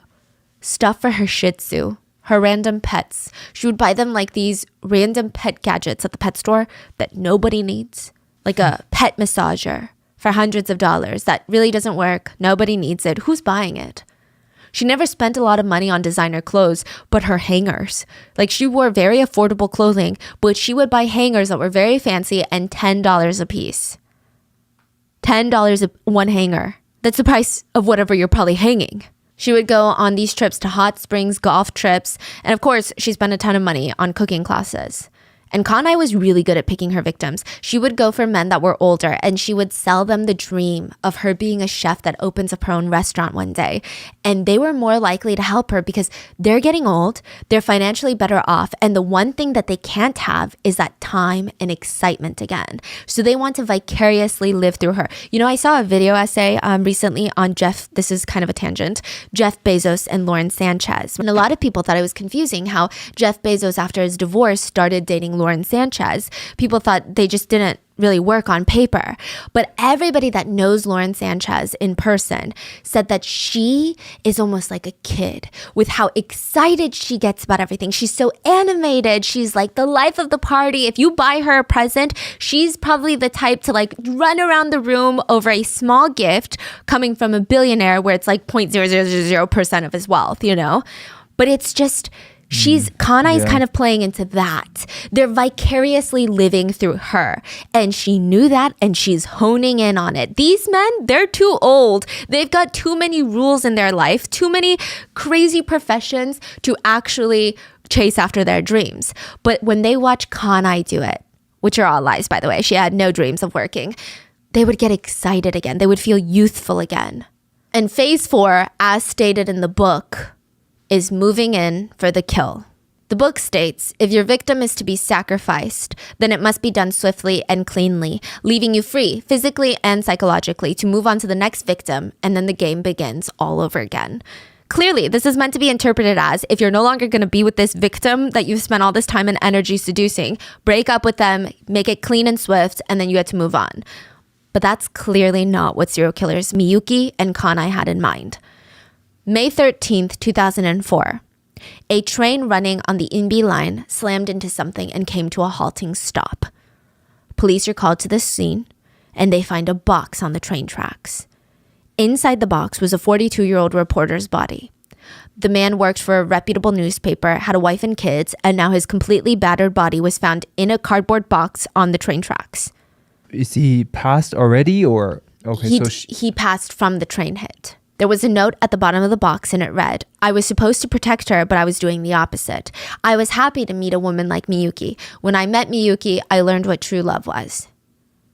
stuff for her Shih Tzu, her random pets. She would buy them like these random pet gadgets at the pet store that nobody needs, like a pet massager for hundreds of dollars that really doesn't work. Nobody needs it. Who's buying it? She never spent a lot of money on designer clothes, but her hangers. Like she wore very affordable clothing, but she would buy hangers that were very fancy and $10 a piece. $10 one hanger. That's the price of whatever you're probably hanging. She would go on these trips to hot springs, golf trips, and of course, she spent a ton of money on cooking classes. And Kanai was really good at picking her victims. She would go for men that were older and she would sell them the dream of her being a chef that opens up her own restaurant one day. And they were more likely to help her because they're getting old, they're financially better off, and the one thing that they can't have is that time and excitement again. So they want to vicariously live through her. You know, I saw a video essay recently on this is kind of a tangent, Jeff Bezos and Lauren Sanchez. And a lot of people thought it was confusing how Jeff Bezos, after his divorce, started dating Lauren Sanchez, people thought they just didn't really work on paper. But everybody that knows Lauren Sanchez in person said that she is almost like a kid with how excited she gets about everything. She's so animated. She's like the life of the party. If you buy her a present, she's probably the type to like run around the room over a small gift coming from a billionaire where it's like 0.0000% of his wealth, you know? But it's just... Kanai's kind of playing into that. They're vicariously living through her. And she knew that and she's honing in on it. These men, they're too old. They've got too many rules in their life, too many crazy professions to actually chase after their dreams. But when they watch Kanai do it, which are all lies, by the way, she had no dreams of working, they would get excited again. They would feel youthful again. And phase 4, as stated in the book, is moving in for the kill. The book states, if your victim is to be sacrificed, then it must be done swiftly and cleanly, leaving you free, physically and psychologically, to move on to the next victim, and then the game begins all over again. Clearly, this is meant to be interpreted as, if you're no longer going to be with this victim that you've spent all this time and energy seducing, break up with them, make it clean and swift, and then you get to move on. But that's clearly not what serial killers Miyuki and Kanai had in mind. May 13th, 2004, a train running on the Inbi line slammed into something and came to a halting stop. Police are called to the scene, and they find a box on the train tracks. Inside the box was a 42-year-old reporter's body. The man worked for a reputable newspaper, had a wife and kids, and now his completely battered body was found in a cardboard box on the train tracks. Is he passed already or... Okay, he passed from the train hit. There was a note at the bottom of the box and it read, I was supposed to protect her, but I was doing the opposite. I was happy to meet a woman like Miyuki. When I met Miyuki, I learned what true love was.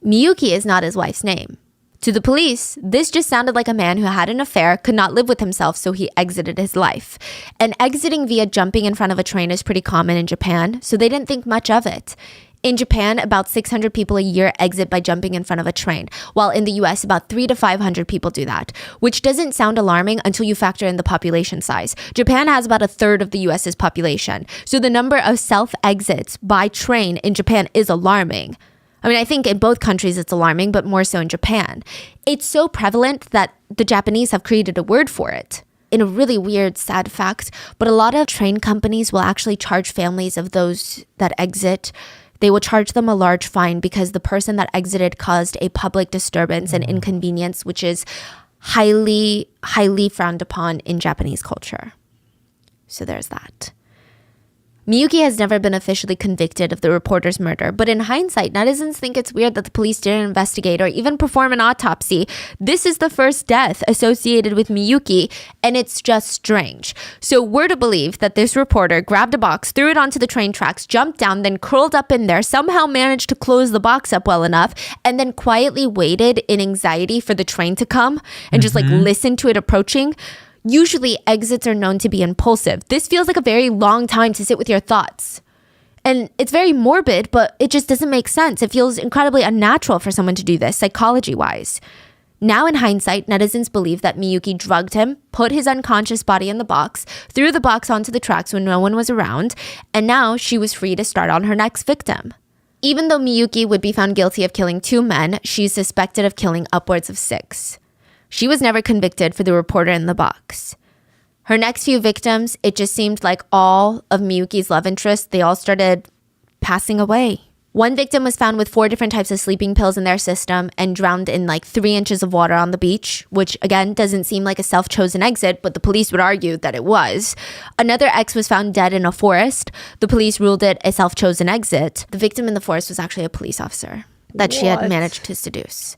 Miyuki is not his wife's name. To the police, this just sounded like a man who had an affair, could not live with himself, so he exited his life. And exiting via jumping in front of a train is pretty common in Japan, so they didn't think much of it. In Japan, about 600 people a year exit by jumping in front of a train, while in the US, about 300 to 500 people do that, which doesn't sound alarming until you factor in the population size. Japan has about a third of the US's population, so the number of self-exits by train in Japan is alarming. I mean, I think in both countries it's alarming, but more so in Japan. It's so prevalent that the Japanese have created a word for it. In a really weird, sad fact, but a lot of train companies will actually charge families of those that exit. They will charge them a large fine because the person that exited caused a public disturbance and inconvenience, which is highly, highly frowned upon in Japanese culture. So there's that. Miyuki has never been officially convicted of the reporter's murder, but in hindsight, netizens think it's weird that the police didn't investigate or even perform an autopsy. This is the first death associated with Miyuki, and it's just strange. So we're to believe that this reporter grabbed a box, threw it onto the train tracks, jumped down, then curled up in there, somehow managed to close the box up well enough, and then quietly waited in anxiety for the train to come and just like listen to it approaching. Usually exits are known to be impulsive. This feels like a very long time to sit with your thoughts. And it's very morbid, but it just doesn't make sense. It feels incredibly unnatural for someone to do this, psychology-wise. Now in hindsight, netizens believe that Miyuki drugged him, put his unconscious body in the box, threw the box onto the tracks when no one was around, and now she was free to start on her next victim. Even though Miyuki would be found guilty of killing 2 men, she's suspected of killing upwards of 6. She was never convicted for the reporter in the box. Her next few victims, it just seemed like all of Miyuki's love interests, they all started passing away. One victim was found with 4 different types of sleeping pills in their system and drowned in like 3 inches of water on the beach, which again doesn't seem like a self-chosen exit, but the police would argue that it was. Another ex was found dead in a forest. The police ruled it a self-chosen exit. The victim in the forest was actually a police officer that she had managed to seduce.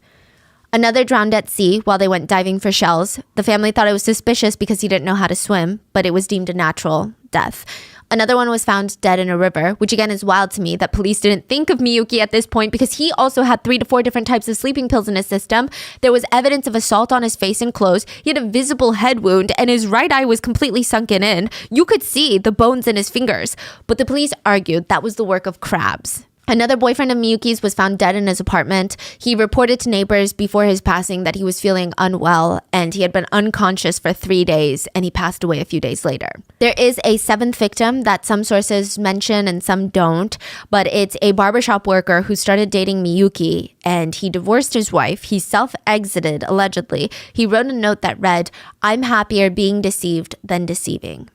Another drowned at sea while they went diving for shells. The family thought it was suspicious because he didn't know how to swim, but it was deemed a natural death. Another one was found dead in a river, which again is wild to me that police didn't think of Miyuki at this point because he also had 3 to 4 different types of sleeping pills in his system. There was evidence of assault on his face and clothes. He had a visible head wound and his right eye was completely sunken in. You could see the bones in his fingers, but the police argued that was the work of crabs. Another boyfriend of Miyuki's was found dead in his apartment. He reported to neighbors before his passing that he was feeling unwell and he had been unconscious for 3 days and he passed away a few days later. There is a seventh victim that some sources mention and some don't, but it's a barbershop worker who started dating Miyuki and he divorced his wife. He self-exited, allegedly. He wrote a note that read, "I'm happier being deceived than deceiving."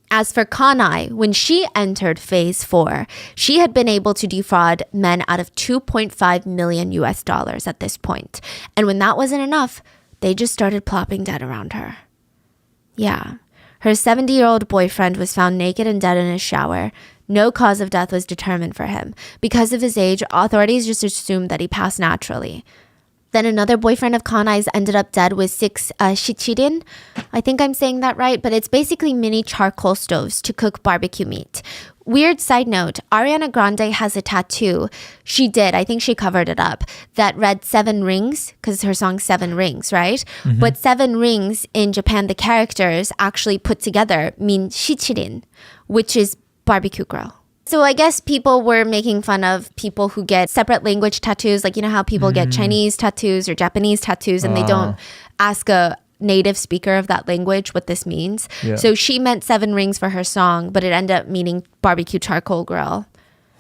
As for Kanai, when she entered phase 4, she had been able to defraud men out of $2.5 million at this point. And when that wasn't enough, they just started plopping dead around her. Yeah. Her 70-year-old boyfriend was found naked and dead in his shower. No cause of death was determined for him. Because of his age, authorities just assumed that he passed naturally. Then another boyfriend of Kanai's ended up dead with 6 shichirin. I think I'm saying that right, but it's basically mini charcoal stoves to cook barbecue meat. Weird side note, Ariana Grande has a tattoo. She did, I think she covered it up, that read 7 rings, because her song 7 Rings, right? Mm-hmm. But 7 rings in Japan, the characters actually put together mean shichirin, which is barbecue grill. So I guess people were making fun of people who get separate language tattoos. Like, you know how people get Chinese tattoos or Japanese tattoos and they don't ask a native speaker of that language what this means. Yeah. So she meant 7 rings for her song, but it ended up meaning barbecue charcoal grill.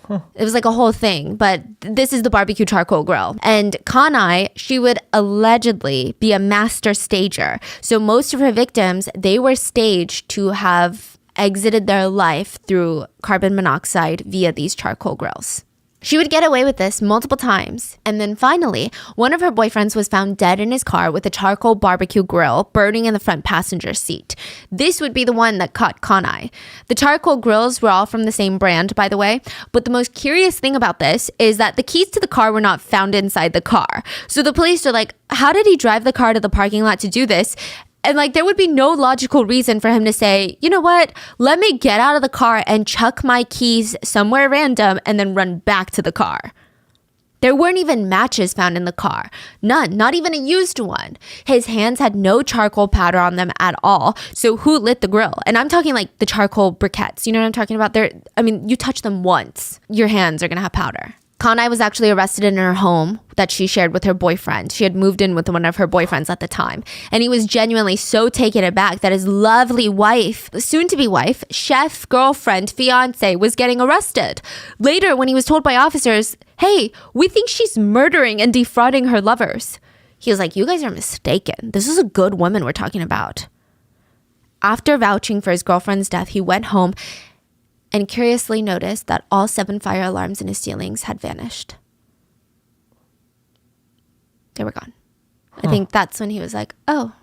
Huh. It was like a whole thing, but this is the barbecue charcoal grill. And Kanai, she would allegedly be a master stager. So most of her victims, they were staged to have exited their life through carbon monoxide via these charcoal grills. She would get away with this multiple times. And then finally, one of her boyfriends was found dead in his car with a charcoal barbecue grill burning in the front passenger seat. This would be the one that caught Kanai. The charcoal grills were all from the same brand, by the way. But the most curious thing about this is that the keys to the car were not found inside the car. So the police are like, how did he drive the car to the parking lot to do this? And like, there would be no logical reason for him to say, you know what, let me get out of the car and chuck my keys somewhere random and then run back to the car. There weren't even matches found in the car. None, not even a used one. His hands had no charcoal powder on them at all. So who lit the grill? And I'm talking like the charcoal briquettes. You know what I'm talking about? You touch them once, your hands are going to have powder. Kanai was actually arrested in her home that she shared with her boyfriend. She had moved in with one of her boyfriends at the time. And he was genuinely so taken aback that his lovely wife, soon-to-be wife, chef, girlfriend, fiance, was getting arrested. Later, when he was told by officers, hey, we think she's murdering and defrauding her lovers, he was like, you guys are mistaken. This is a good woman we're talking about. After vouching for his girlfriend's death, he went home and curiously noticed that all 7 fire alarms in his ceilings had vanished. They were gone. Huh. I think that's when he was like, oh,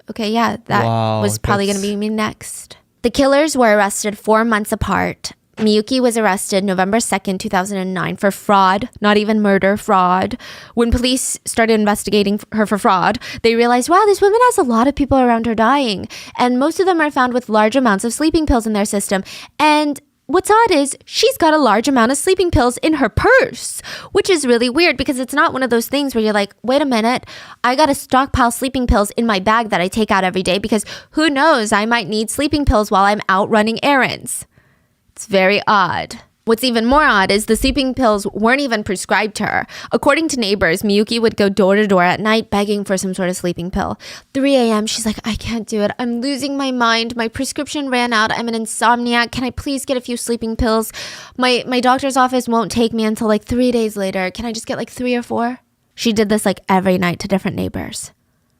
okay, yeah, that was probably going to be me next. The killers were arrested 4 months apart. Miyuki was arrested November 2nd, 2009 for fraud, not even murder, fraud. When police started investigating her for fraud, they realized, wow, this woman has a lot of people around her dying. And most of them are found with large amounts of sleeping pills in their system. And what's odd is she's got a large amount of sleeping pills in her purse, which is really weird because it's not one of those things where you're like, wait a minute, I got to stockpile sleeping pills in my bag that I take out every day because who knows, I might need sleeping pills while I'm out running errands. It's very odd. What's even more odd is the sleeping pills weren't even prescribed to her. According to neighbors, Miyuki would go door to door at night begging for some sort of sleeping pill. 3 a.m., she's like, I can't do it. I'm losing my mind. My prescription ran out. I'm an insomniac. Can I please get a few sleeping pills? My doctor's office won't take me until like 3 days later. Can I just get like 3 or 4? She did this like every night to different neighbors.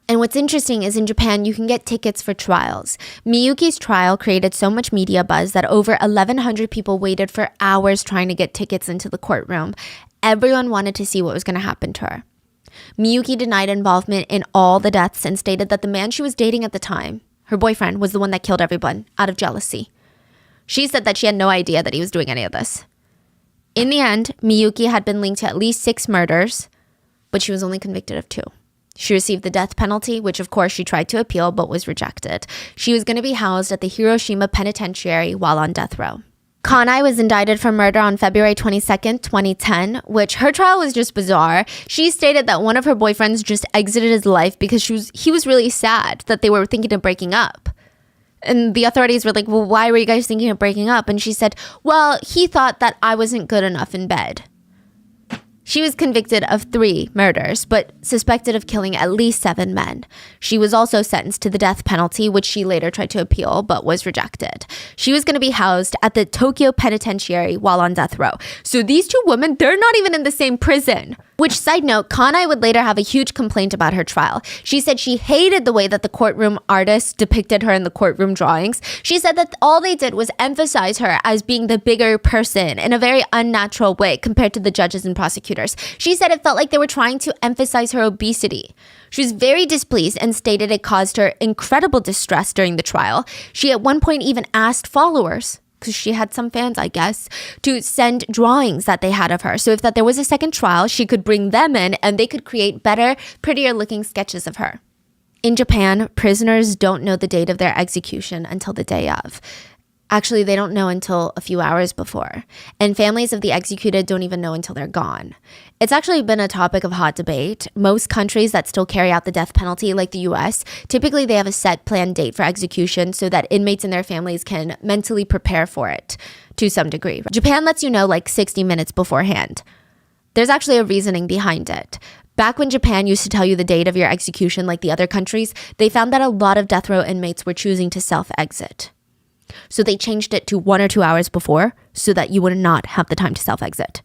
And what's interesting is in Japan, you can get tickets for trials. Miyuki's trial created so much media buzz that over 1,100 people waited for hours trying to get tickets into the courtroom. Everyone wanted to see what was going to happen to her. Miyuki denied involvement in all the deaths and stated that the man she was dating at the time, her boyfriend, was the one that killed everyone out of jealousy. She said that she had no idea that he was doing any of this. In the end, Miyuki had been linked to at least 6 murders, but she was only convicted of 2. She received the death penalty, which of course she tried to appeal but was rejected. She was going to be housed at the Hiroshima Penitentiary while on death row. Kanai was indicted for murder on February 22nd, 2010, which her trial was just bizarre. She stated that one of her boyfriends just exited his life because he was really sad that they were thinking of breaking up. And the authorities were like, well, why were you guys thinking of breaking up? And she said, well, he thought that I wasn't good enough in bed. She was convicted of 3 murders, but suspected of killing at least 7 men. She was also sentenced to the death penalty, which she later tried to appeal, but was rejected. She was going to be housed at the Tokyo Penitentiary while on death row. So these 2 women, they're not even in the same prison. Which, side note, Kanai would later have a huge complaint about her trial. She said she hated the way that the courtroom artists depicted her in the courtroom drawings. She said that all they did was emphasize her as being the bigger person in a very unnatural way compared to the judges and prosecutors. She said it felt like they were trying to emphasize her obesity. She was very displeased and stated it caused her incredible distress during the trial. She at one point even asked followers, because she had some fans, I guess, to send drawings that they had of her. So if that there was a second trial, she could bring them in and they could create better, prettier looking sketches of her. In Japan, prisoners don't know the date of their execution until the day of. Actually, they don't know until a few hours before. And families of the executed don't even know until they're gone. It's actually been a topic of hot debate. Most countries that still carry out the death penalty, like the US, typically they have a set planned date for execution so that inmates and their families can mentally prepare for it to some degree. Japan lets you know like 60 minutes beforehand. There's actually a reasoning behind it. Back when Japan used to tell you the date of your execution like the other countries, they found that a lot of death row inmates were choosing to self-exit. So they changed it to 1 or 2 hours before so that you would not have the time to self-exit.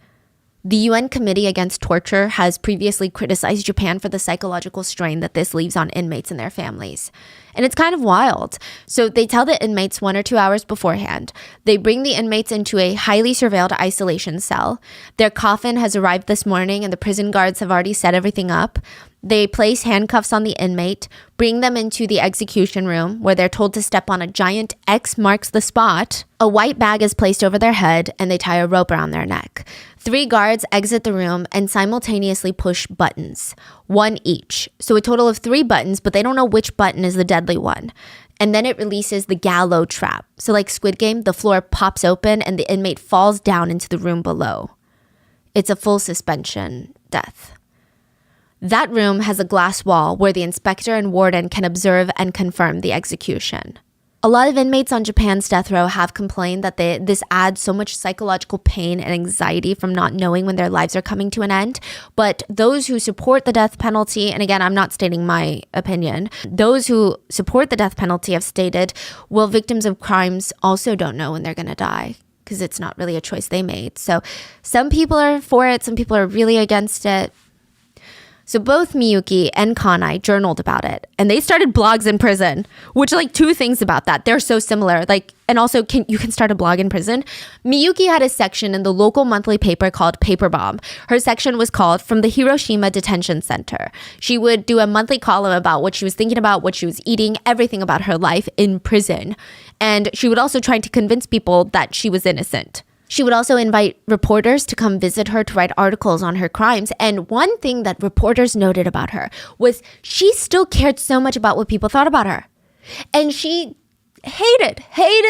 The UN Committee Against Torture has previously criticized Japan for the psychological strain that this leaves on inmates and their families. And it's kind of wild. So they tell the inmates 1 or 2 hours beforehand. They bring the inmates into a highly surveilled isolation cell. Their coffin has arrived this morning and the prison guards have already set everything up. They place handcuffs on the inmate, bring them into the execution room where they're told to step on a giant X marks the spot. A white bag is placed over their head and they tie a rope around their neck. 3 guards exit the room and simultaneously push buttons, 1 each. So a total of 3 buttons, but they don't know which button is the deadly one. And then it releases the gallows trap. So like Squid Game, the floor pops open and the inmate falls down into the room below. It's a full suspension death. That room has a glass wall where the inspector and warden can observe and confirm the execution. A lot of inmates on Japan's death row have complained that this adds so much psychological pain and anxiety from not knowing when their lives are coming to an end. But those who support the death penalty, and again, I'm not stating my opinion, those who support the death penalty have stated, well, victims of crimes also don't know when they're going to die because it's not really a choice they made. So some people are for it, some people are really against it. So both Miyuki and Kanai journaled about it and they started blogs in prison, which like 2 things about that. They're so similar. And also you can start a blog in prison. Miyuki had a section in the local monthly paper called Paper Bomb. Her section was called From the Hiroshima Detention Center. She would do a monthly column about what she was thinking about, what she was eating, everything about her life in prison. And she would also try to convince people that she was innocent. She would also invite reporters to come visit her to write articles on her crimes. And one thing that reporters noted about her was she still cared so much about what people thought about her. And she hated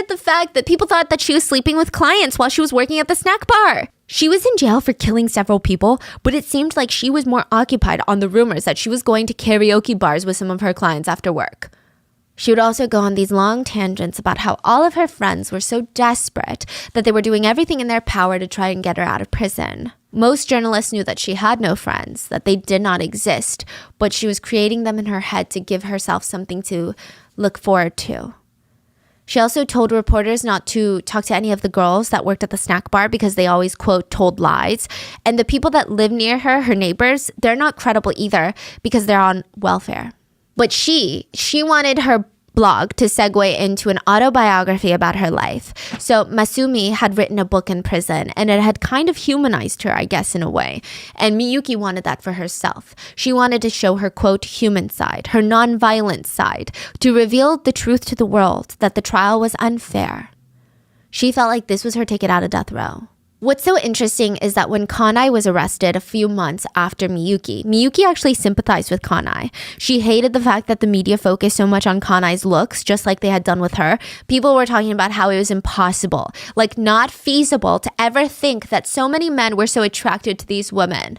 the fact that people thought that she was sleeping with clients while she was working at the snack bar. She was in jail for killing several people, but it seemed like she was more occupied on the rumors that she was going to karaoke bars with some of her clients after work. She would also go on these long tangents about how all of her friends were so desperate that they were doing everything in their power to try and get her out of prison. Most journalists knew that she had no friends, that they did not exist, but she was creating them in her head to give herself something to look forward to. She also told reporters not to talk to any of the girls that worked at the snack bar because they always, quote, told lies. And the people that live near her, her neighbors, they're not credible either because they're on welfare. But she wanted her blog to segue into an autobiography about her life. So Masumi had written a book in prison and it had kind of humanized her, I guess, in a way. And Miyuki wanted that for herself. She wanted to show her, quote, human side, her nonviolent side, to reveal the truth to the world that the trial was unfair. She felt like this was her ticket out of death row. What's so interesting is that when Kanai was arrested a few months after Miyuki actually sympathized with Kanai. She hated the fact that the media focused so much on Kanai's looks, just like they had done with her. People were talking about how it was impossible, like not feasible to ever think that so many men were so attracted to these women.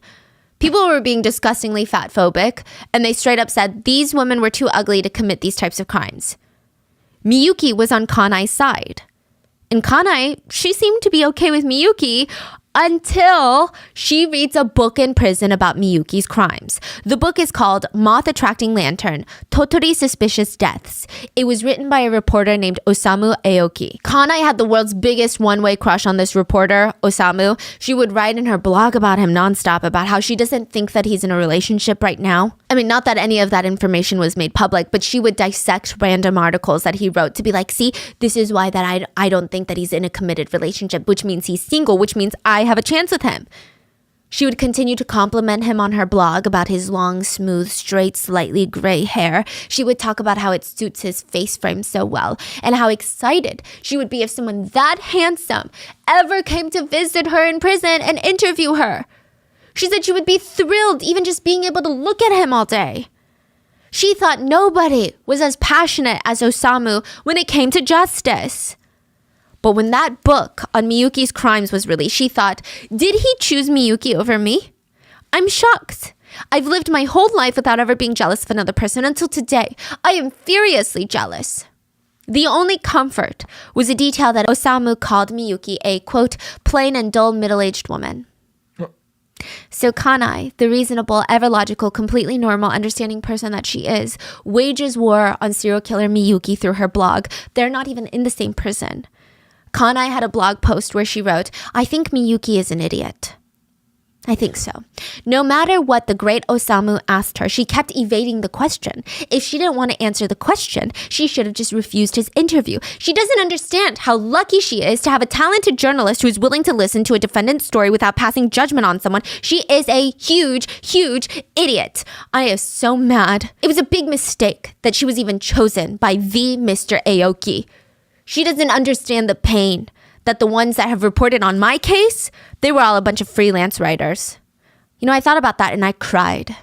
People were being disgustingly fatphobic, and they straight up said these women were too ugly to commit these types of crimes. Miyuki was on Kanai's side. And Kanai, she seemed to be okay with Miyuki. until she reads a book in prison about Miyuki's crimes. The book is called Moth Attracting Lantern, Totori Suspicious Deaths. It was written by a reporter named Osamu Aoki. Kanai had the world's biggest one-way crush on this reporter, Osamu. She would write in her blog about him nonstop, about how she doesn't think that he's in a relationship right now. I mean, not that any of that information was made public, but she would dissect random articles that he wrote to be like, see, this is why that I don't think that he's in a committed relationship, which means he's single, which means I have a chance with him. She would continue to compliment him on her blog about his long, smooth, straight, slightly gray hair. She would talk about how it suits his face frame so well and how excited she would be if someone that handsome ever came to visit her in prison and interview her. She said she would be thrilled even just being able to look at him all day. She thought nobody was as passionate as Osamu when it came to justice. But when that book on Miyuki's crimes was released, she thought, did he choose Miyuki over me? I'm shocked. I've lived my whole life without ever being jealous of another person until today. I am furiously jealous. The only comfort was a detail that Osamu called Miyuki a, quote, plain and dull middle-aged woman. So Kanai, the reasonable, ever-logical, completely normal, understanding person that she is, wages war on serial killer Miyuki through her blog. They're not even in the same prison. Kanai had a blog post where she wrote, I think Miyuki is an idiot. I think so. No matter what the great Osamu asked her, she kept evading the question. If she didn't want to answer the question, she should have just refused his interview. She doesn't understand how lucky she is to have a talented journalist who is willing to listen to a defendant's story without passing judgment on someone. She is a huge, huge idiot. I am so mad. It was a big mistake that she was even chosen by the Mr. Aoki. She doesn't understand the pain that the ones that have reported on my case, they were all a bunch of freelance writers. You know, I thought about that and I cried.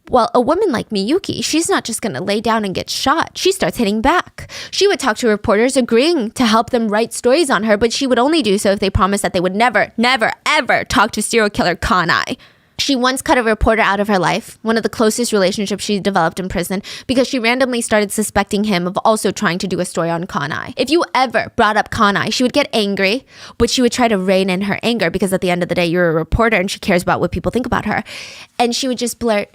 Well, a woman like Miyuki, she's not just going to lay down and get shot. She starts hitting back. She would talk to reporters agreeing to help them write stories on her, but she would only do so if they promised that they would never, never, ever talk to serial killer Kanai. She once cut a reporter out of her life, one of the closest relationships she developed in prison, because she randomly started suspecting him of also trying to do a story on Kanai. If you ever brought up Kanai, she would get angry, but she would try to rein in her anger because at the end of the day, you're a reporter and she cares about what people think about her. And she would just blurt,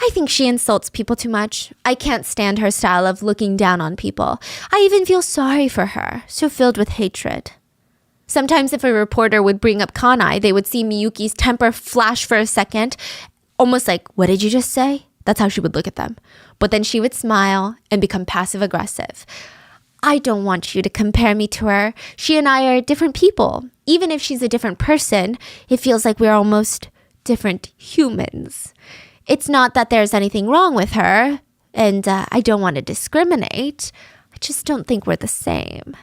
I think she insults people too much. I can't stand her style of looking down on people. I even feel sorry for her, so filled with hatred. Sometimes if a reporter would bring up Kanai, they would see Miyuki's temper flash for a second, almost like, what did you just say? That's how she would look at them. But then she would smile and become passive-aggressive. I don't want you to compare me to her. She and I are different people. Even if she's a different person, it feels like we're almost different humans. It's not that there's anything wrong with her, and I don't want to discriminate. I just don't think we're the same.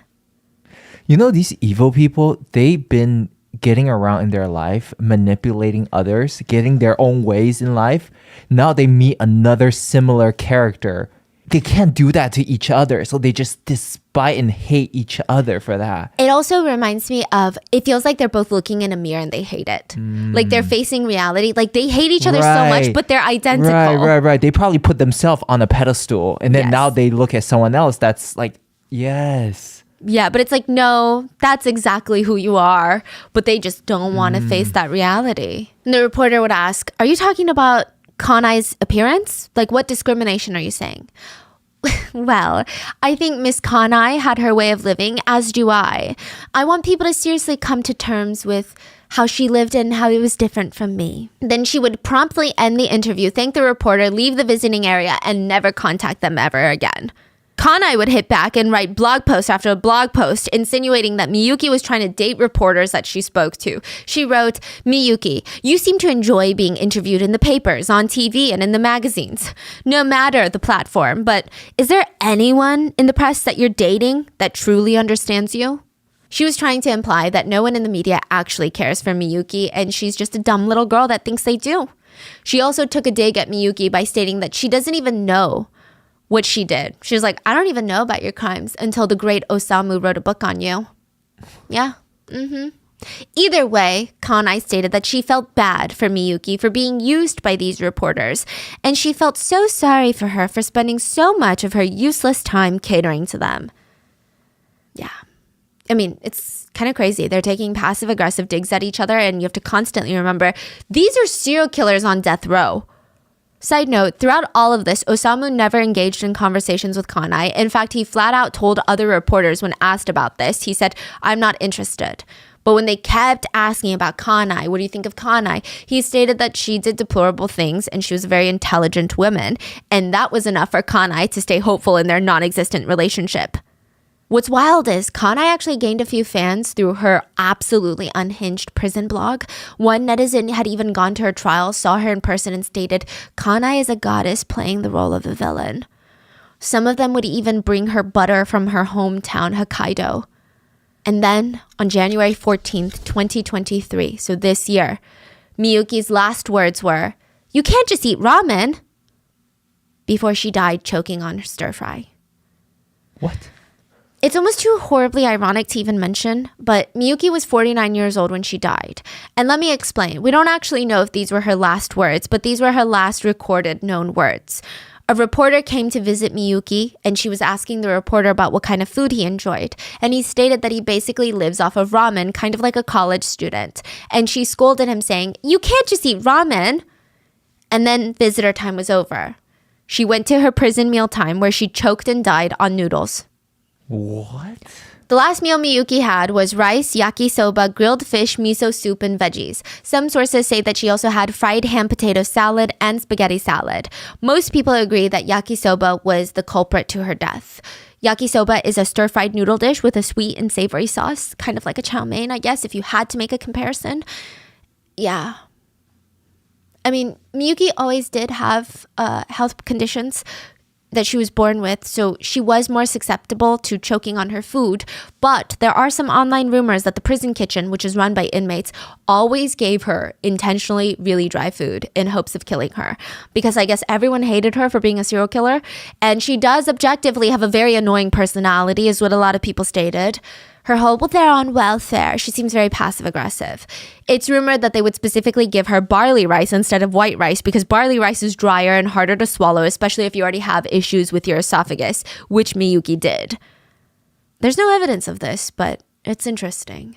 You know, these evil people, they've been getting around in their life, manipulating others, getting their own ways in life. Now they meet another similar character. They can't do that to each other, so they just despise and hate each other for that. It also reminds me of, it feels like they're both looking in a mirror and they hate it. Like they're facing reality. Like they hate each other so much, but they're identical. Right. They probably put themselves on a pedestal, and then now they look at someone else that's like, yes. Yeah, but it's like, no, that's exactly who you are. But they just don't want to face that reality. And the reporter would ask, are you talking about Kanai's appearance? Like, what discrimination are you saying? Well, I think Miss Kanai had her way of living, as do I. I want people to seriously come to terms with how she lived and how it was different from me. Then she would promptly end the interview, thank the reporter, leave the visiting area, and never contact them ever again. Kanai would hit back and write blog post after blog post, insinuating that Miyuki was trying to date reporters that she spoke to. She wrote, Miyuki, you seem to enjoy being interviewed in the papers, on TV, and in the magazines. No matter the platform, but is there anyone in the press that you're dating that truly understands you? She was trying to imply that no one in the media actually cares for Miyuki, and she's just a dumb little girl that thinks they do. She also took a dig at Miyuki by stating that she doesn't even know what she did. She was like, I don't even know about your crimes until the great Osamu wrote a book on you. Yeah. Either way, Kanai stated that she felt bad for Miyuki for being used by these reporters, and she felt so sorry for her for spending so much of her useless time catering to them. Yeah. I mean, it's kind of crazy. They're taking passive aggressive digs at each other, and you have to constantly remember these are serial killers on death row. Side note, throughout all of this, Osamu never engaged in conversations with Kanai. In fact, he flat out told other reporters when asked about this, he said, "I'm not interested." But when they kept asking about Kanai, what do you think of Kanai? He stated that she did deplorable things and she was a very intelligent woman. And that was enough for Kanai to stay hopeful in their non-existent relationship. What's wild is Kanai actually gained a few fans through her absolutely unhinged prison blog. One netizen had even gone to her trial, saw her in person, and stated, "Kanai is a goddess playing the role of a villain." Some of them would even bring her butter from her hometown, Hokkaido. And then on January 14th, 2023, so this year, Miyuki's last words were, "You can't just eat ramen," before she died choking on her stir fry. What? It's almost too horribly ironic to even mention, but Miyuki was 49 years old when she died. And let me explain. We don't actually know if these were her last words, but these were her last recorded known words. A reporter came to visit Miyuki, and she was asking the reporter about what kind of food he enjoyed. And he stated that he basically lives off of ramen, kind of like a college student. And she scolded him saying, "You can't just eat ramen." And then visitor time was over. She went to her prison mealtime where she choked and died on noodles. What? The last meal Miyuki had was rice, yakisoba, grilled fish, miso soup, and veggies. Some sources say that she also had fried ham potato salad and spaghetti salad. Most people agree that yakisoba was the culprit to her death. Yakisoba is a stir-fried noodle dish with a sweet and savory sauce, kind of like a chow mein, I guess, if you had to make a comparison. Yeah. I mean, Miyuki always did have health conditions that she was born with, so she was more susceptible to choking on her food. But there are some online rumors that the prison kitchen, which is run by inmates, always gave her intentionally really dry food in hopes of killing her. Because I guess everyone hated her for being a serial killer, and she does objectively have a very annoying personality, is what a lot of people stated. Her whole, well, they're on welfare. She seems very passive aggressive. It's rumored that they would specifically give her barley rice instead of white rice because barley rice is drier and harder to swallow, especially if you already have issues with your esophagus, which Miyuki did. There's no evidence of this, but it's interesting.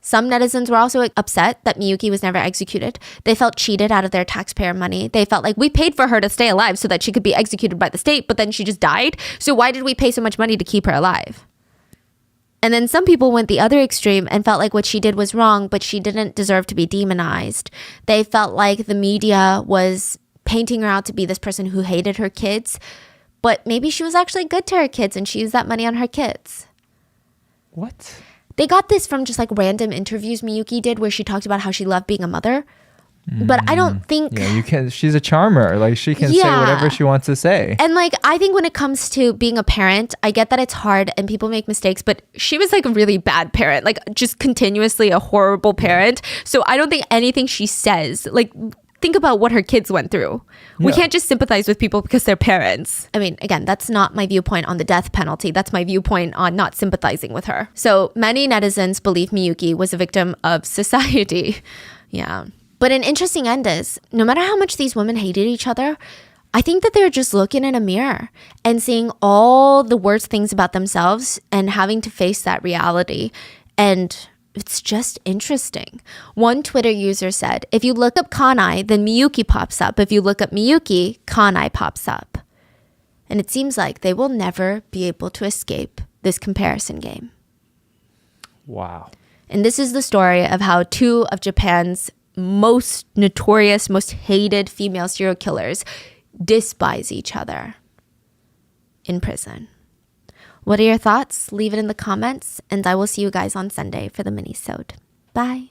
Some netizens were also upset that Miyuki was never executed. They felt cheated out of their taxpayer money. They felt like we paid for her to stay alive so that she could be executed by the state, but then she just died. So why did we pay so much money to keep her alive? And then some people went the other extreme and felt like what she did was wrong, but she didn't deserve to be demonized. They felt like the media was painting her out to be this person who hated her kids, but maybe she was actually good to her kids and she used that money on her kids. What? They got this from just like random interviews Miyuki did where she talked about how she loved being a mother. But I don't think... Yeah, you can. She's a charmer. Like, she can say whatever she wants to say. And like, I think when it comes to being a parent, I get that it's hard and people make mistakes, but she was like a really bad parent, like just continuously a horrible parent. So I don't think anything she says, like, think about what her kids went through. We can't just sympathize with people because they're parents. I mean, again, that's not my viewpoint on the death penalty. That's my viewpoint on not sympathizing with her. So many netizens believe Miyuki was a victim of society. Yeah. But an interesting end is, no matter how much these women hated each other, I think that they're just looking in a mirror and seeing all the worst things about themselves and having to face that reality. And it's just interesting. One Twitter user said, if you look up Kanai, then Miyuki pops up. If you look up Miyuki, Kanai pops up. And it seems like they will never be able to escape this comparison game. Wow. And this is the story of how two of Japan's most notorious, most hated female serial killers despise each other in prison. What are your thoughts? Leave it in the comments, and I will see you guys on Sunday for the mini-sode. Bye.